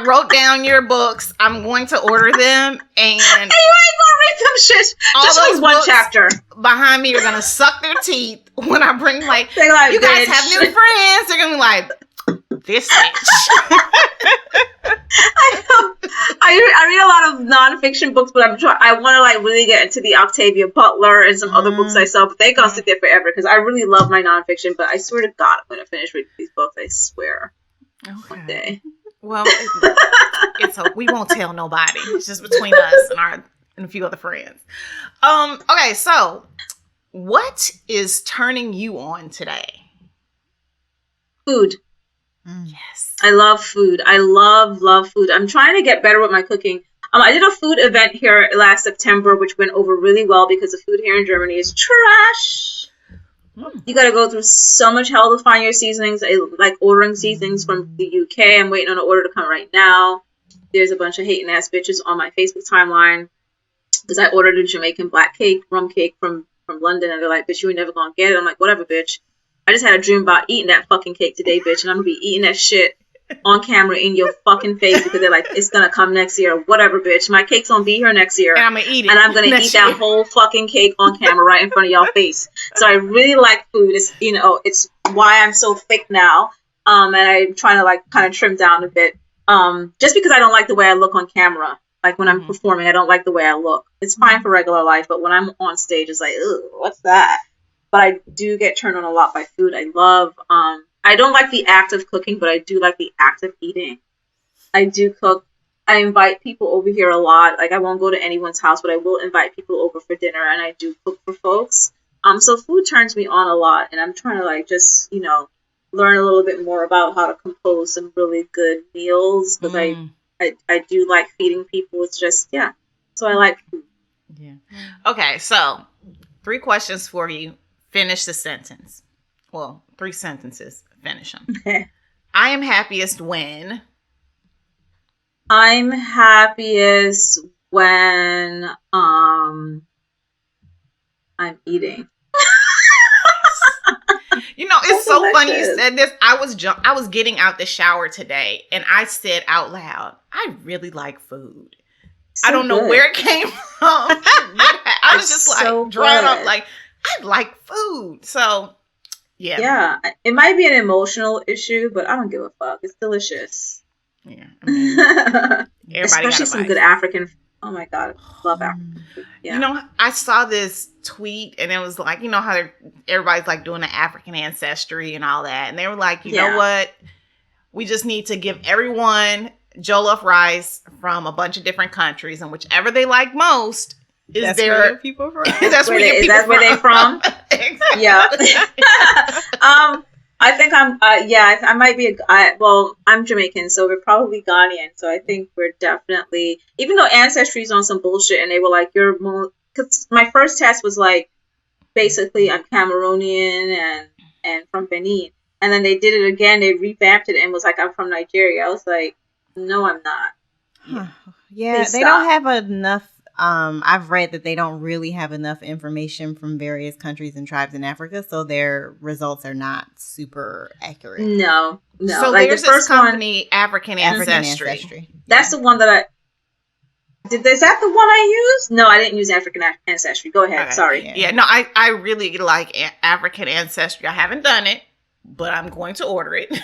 wrote down your books. I'm going to order them, and you ain't gonna read them shit. Just those one chapter behind me are gonna suck their teeth when I bring like you guys have new friends. They're gonna be like, this bitch. I read a lot of nonfiction books, but I want to like really get into the Octavia Butler and some other books I saw, but they gonna sit there forever because I really love my nonfiction. But I swear to God, I'm gonna finish reading these books. I swear. One day. Well, it's we won't tell nobody. It's just between us and a few other friends. Okay, so what is turning you on today? Food. Yes. I love food. I love food. I'm trying to get better with my cooking. I did a food event here last September, which went over really well because the food here in Germany is trash. You got to go through so much hell to find your seasonings. I like ordering seasonings from the UK. I'm waiting on an order to come right now. There's a bunch of hating ass bitches on my Facebook timeline because I ordered a Jamaican black cake, rum cake from London, and they're like, "Bitch, you ain't never gonna get it." I'm like, "Whatever, bitch. I just had a dream about eating that fucking cake today, bitch, and I'm gonna be eating that shit on camera in your fucking face because they're like, it's gonna come next year. Whatever, bitch. My cake's gonna be here next year. And I'm gonna eat it. And I'm gonna eat that whole fucking cake on camera right in front of y'all face. So I really like food. It's, you know, it's why I'm so thick now. And I'm trying to like kind of trim down a bit. Just because I don't like the way I look on camera. Like when I'm performing, I don't like the way I look. It's fine for regular life, but when I'm on stage, it's like, ugh, what's that? But I do get turned on a lot by food. I love, I don't like the act of cooking, but I do like the act of eating. I do cook. I invite people over here a lot. Like I won't go to anyone's house, but I will invite people over for dinner, and I do cook for folks. So food turns me on a lot, and I'm trying to like just, you know, learn a little bit more about how to compose some really good meals, because I do like feeding people. It's just, so I like food. Yeah. Okay, so 3 questions for you. Finish the sentence. Well, 3 sentences. Finish them. Okay. I am happiest when. I'm happiest when I'm eating. You know, it's That's so funny you delicious. said this. I was getting out the shower today, and I said out loud, I really like food. So I don't know good. where it came from. I was just like so drawing up good. like, I like food. So, yeah. Yeah, it might be an emotional issue, but I don't give a fuck. It's delicious. Yeah. I mean, everybody Especially got a some vice. good African. Oh my god, I love African food. Yeah. You know, I saw this tweet and it was like, you know how everybody's like doing the African ancestry and all that. And they were like, you know what? We just need to give everyone jollof rice from a bunch of different countries, and whichever they like most is That's their where people from. That's where your Is people that where they from? Exactly. Yeah. I think I'm. I might be. I'm Jamaican, so we're probably Ghanaian. So I think we're definitely. Even though Ancestry is on some bullshit, and they were like, "You're," because my first test was like, basically, I'm Cameroonian and from Benin, and then they did it again. They revamped it and was like, "I'm from Nigeria." I was like, "No, I'm not." Yeah, Please they stop. don't have enough. I've read that they don't really have enough information from various countries and tribes in Africa, so their results are not super accurate. No. So Like there's the first this one, company, African Ancestry. that's the one that I. Is that the one I used? No, I didn't use African Ancestry. Go ahead. Okay. Sorry. Yeah, no, I really like African Ancestry. I haven't done it, but I'm going to order it.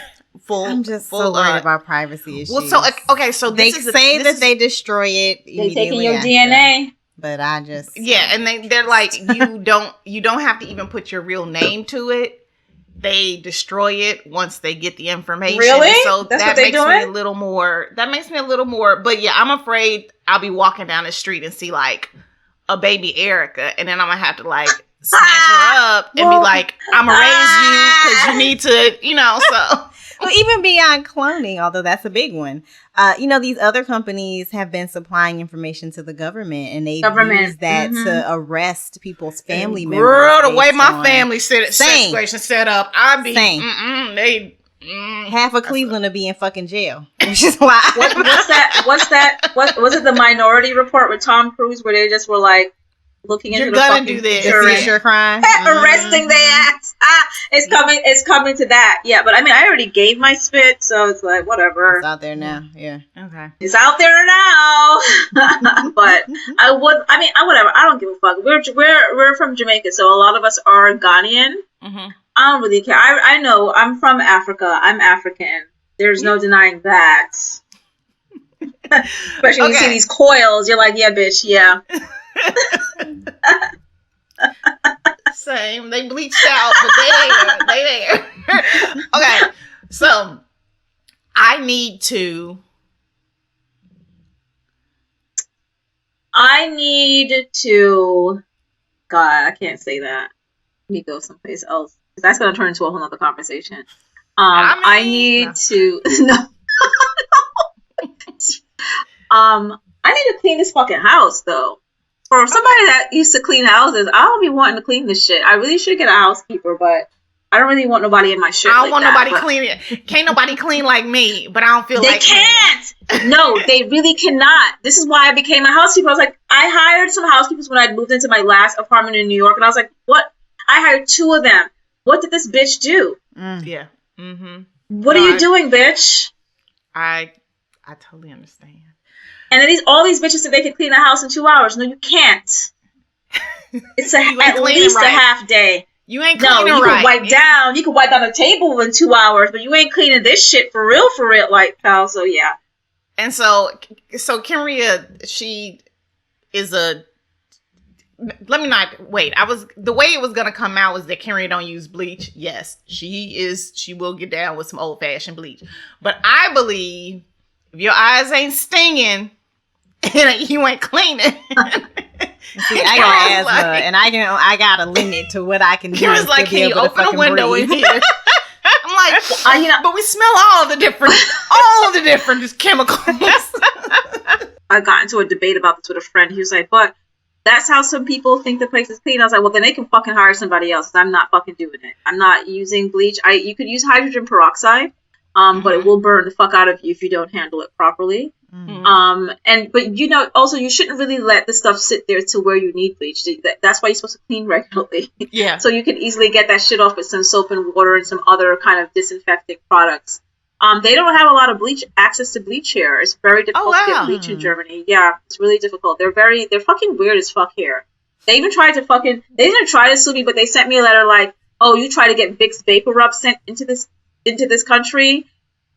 I'm just so worried about privacy issues. Well, so okay, so they this is say that they destroy it. They taking your after, DNA. but I just and they're like you don't have to even put your real name to it. They destroy it once they get the information. Really? So That's that what they makes me doing? a little more. That makes me a little more. But yeah, I'm afraid I'll be walking down the street and see like a baby Erica, and then I'm gonna have to like snatch her up and be like, "I'm gonna raise you because you need to," So. Well, even beyond cloning, although that's a big one, these other companies have been supplying information to the government, and they use that to arrest people's family members. Girl, the way based my on- family situation set up, I'd be half of Cleveland will be in fucking jail. Which is why. What's that? What was it? The Minority Report with Tom Cruise, where they just were like looking into You're the gonna fucking do this. future It's your crime. arresting their ass. It's coming to that. Yeah, but I mean, I already gave my spit, so it's like whatever. It's out there now. Yeah. Okay. It's out there now. But whatever. I don't give a fuck. We're from Jamaica, so a lot of us are Ghanaian. Mm-hmm. I don't really care. I know I'm from Africa. I'm African. There's no denying that. Especially when you see these coils, you're like, yeah, bitch, yeah. Same. They bleached out, but they there. Okay. So I need to God, I can't say that. Let me go someplace else. That's gonna turn into a whole other conversation. I need to I need to clean this fucking house though. For somebody that used to clean houses, I don't be wanting to clean this shit. I really should get a housekeeper, but I don't really want nobody in my shit. I don't want nobody but clean it. Can't nobody clean like me, but I don't feel they like can't. No, they really cannot. This is why I became a housekeeper. I was like, I hired some housekeepers when I moved into my last apartment in New York, and I was like, what? I hired 2 of them. What did this bitch do? Yeah. Mm-hmm. What are you doing, bitch? I totally understand. And then all these bitches said they could clean a house in 2 hours. No, you can't. It's at least a half day. You ain't cleaning you right. can wipe down. You can wipe down the table in 2 hours, but you ain't cleaning this shit for real, like, pal. So yeah. And so Kenrya, she is a. Let me not wait. The way it was gonna come out was that Kenrya don't use bleach. Yes, she is. She will get down with some old fashioned bleach. But I believe if your eyes ain't stinging and you ain't cleaning. See, I got asthma, and I got a limit to what I can do. Kira's like, can you open a window in here? I'm like, but we smell all the different chemicals. I got into a debate about this with a friend. He was like, but that's how some people think the place is clean. I was like, well, then they can fucking hire somebody else. I'm not fucking doing it. I'm not using bleach. You could use hydrogen peroxide, but it will burn the fuck out of you if you don't handle it properly. But also you shouldn't really let the stuff sit there to where you need bleach. That's why you're supposed to clean regularly. Yeah. So you can easily get that shit off with some soap and water and some other kind of disinfecting products. They don't have a lot of access to bleach here. It's very difficult to get bleach in Germany. Yeah, it's really difficult. They're fucking weird as fuck here. They even tried to sue me, but they sent me a letter like, oh, you try to get Vicks Vapor Rub sent into this country.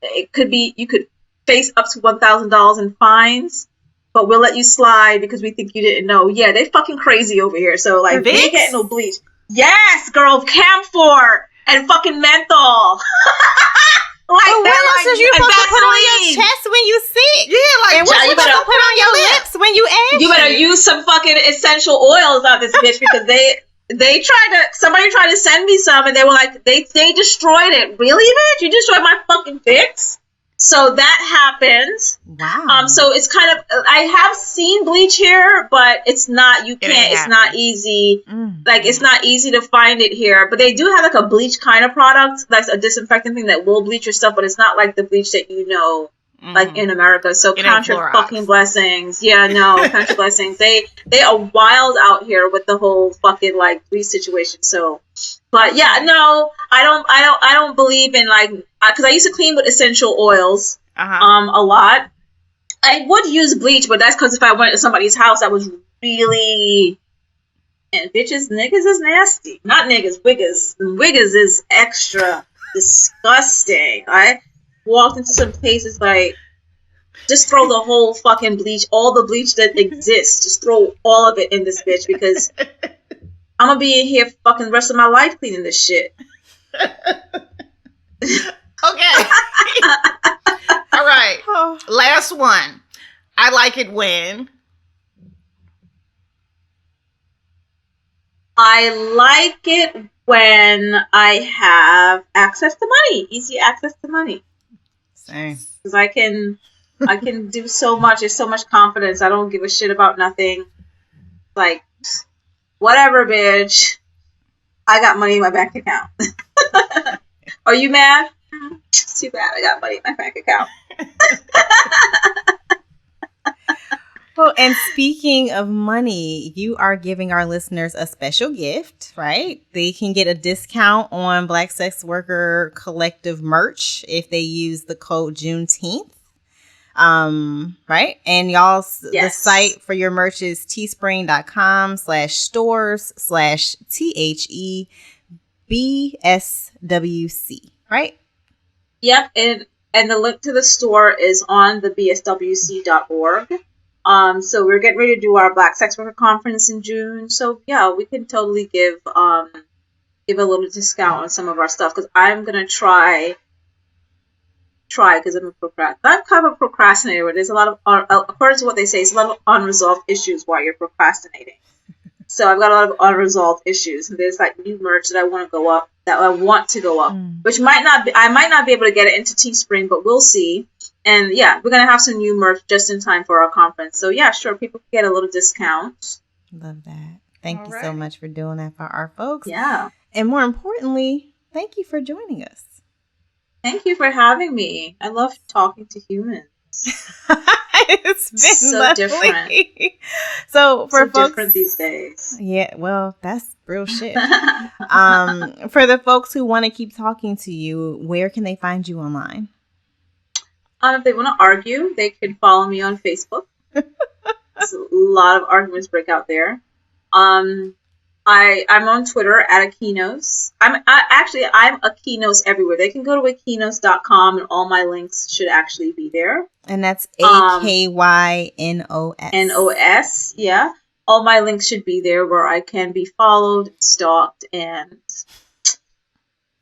You could face up to $1,000 in fines, but we'll let you slide because we think you didn't know. Yeah, they fucking crazy over here. So like, they ain't getting no bleach. Yes, girl, camphor and fucking menthol. Like, what else is you supposed to put on your chest when you sick? Yeah, like, and what you supposed to put on your lips when you ask? You better use some fucking essential oils out this bitch because somebody tried to send me some and they were like, they destroyed it. Really, bitch? You destroyed my fucking Vicks? So that happens. Wow. So it's kind of, I have seen bleach here, but it's not easy. Like, it's not easy to find it here. But they do have like a bleach kind of product, like a disinfectant thing that will bleach your stuff, but it's not like the bleach that like in America. So count your fucking blessings. Yeah, no, count your blessings. They are wild out here with the whole fucking like bleach situation. So, but yeah, no, I don't believe in like, because I used to clean with essential oils a lot. I would use bleach, but that's because if I went to somebody's house that was really, and niggas is nasty. Not niggas, wiggers. Wiggers is extra disgusting. I walked into some places like, just throw the whole fucking bleach, all the bleach that exists, just throw all of it in this bitch because I'm gonna be in here fucking the rest of my life cleaning this shit. Okay. All right. Last one. I like it when. I like it when I have access to money, easy access to money. Same. Because I can do so much. There's so much confidence. I don't give a shit about nothing. Like, whatever, bitch. I got money in my bank account. Are you mad? It's too bad. I got money in my bank account. Well, and speaking of money, you are giving our listeners a special gift, right? They can get a discount on Black Sex Worker Collective merch if they use the code Juneteenth. Right? And the site for your merch is teespring.com/stores/THEBSWC, right? Yep. And the link to the store is on the bswc.org. So we're getting ready to do our Black Sex Worker Conference in June. So yeah, we can totally give a little discount on some of our stuff because I'm gonna try because I'm kind of a procrastinator. There's a lot of, according to what they say, it's a lot of unresolved issues while you're procrastinating. So I've got a lot of unresolved issues, and there's like new merch that I want to go up, which I might not be able to get it into Teespring, but we'll see. And yeah, we're gonna have some new merch just in time for our conference. So yeah, sure, people can get a little discount. Love that. Thank you so much for doing that for our folks. Yeah. And more importantly, thank you for joining us. Thank you for having me. I love talking to humans. It's been so lovely. Different. So for folks, different these days. Yeah, well, that's real shit. For the folks who want to keep talking to you, where can they find you online? If they want to argue, they can follow me on Facebook. There's a lot of arguments break out there. I'm on Twitter at Akynos. I'm Akynos everywhere. They can go to Akynos.com and all my links should actually be there. And that's AKYNOS. NOS, yeah. All my links should be there where I can be followed, stalked, and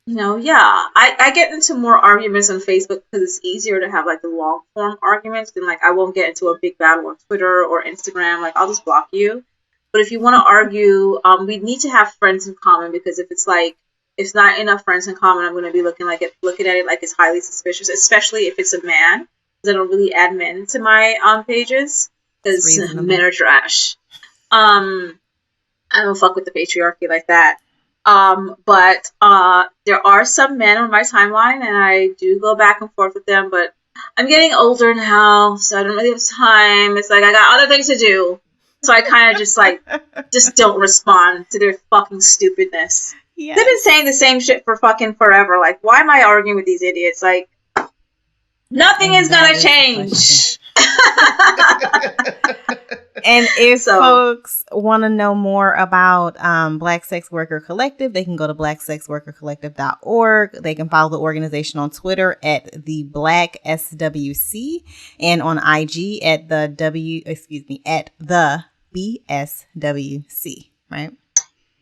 I get into more arguments on Facebook because it's easier to have like the long form arguments than like I won't get into a big battle on Twitter or Instagram. Like I'll just block you. But if you want to argue, we need to have friends in common because if it's not enough friends in common, I'm going to be looking at it like it's highly suspicious, especially if it's a man. I don't really add men to my pages because men are trash. I don't fuck with the patriarchy like that. But there are some men on my timeline, and I do go back and forth with them. But I'm getting older now, so I don't really have time. It's like I got other things to do, so I kind of just don't respond to their fucking stupidness. Yes. They've been saying the same shit for fucking forever. Like, why am I arguing with these idiots? Like, nothing is gonna change. And if folks want to know more about Black Sex Worker Collective, they can go to blacksexworkercollective.org. They can follow the organization on Twitter at the Black SWC and on IG at the BSWC, right?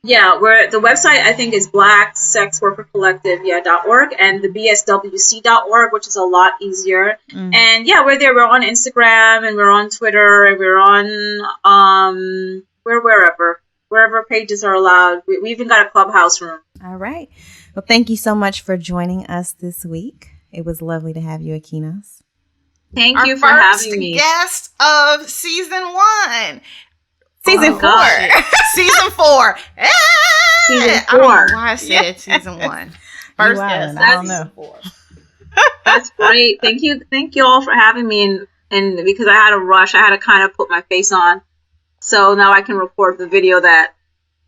Yeah, where the website I think is blacksexworkercollective.org and the BSWC.org, which is a lot easier. And yeah, we're there. We're on Instagram and we're on Twitter and we're on wherever pages are allowed. We even got a clubhouse room. All right. Well, thank you so much for joining us this week. It was lovely to have you, Akynos. Thank you for having me. Guest of season 1. Season 4. Season 4. Hey! Season 4. I don't know why I said season 1. First guest. I don't know. 4. That's great. Thank you all for having me. And because I had a rush, I had to kind of put my face on. So now I can record the video that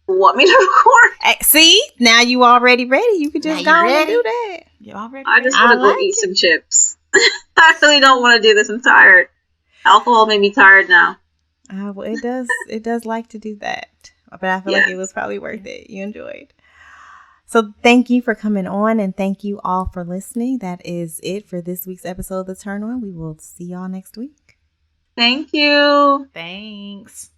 you want me to record. See? Now you already ready. You could just go and do that. You already I just want to go eat some chips. I really don't want to do this. I'm tired. Alcohol made me tired now. Well, it does like to do that, but I feel like it was probably worth it. You enjoyed. So thank you for coming on, and thank you all for listening. That is it for this week's episode of The Turn On. We will see y'all next week. Thank you. Thanks.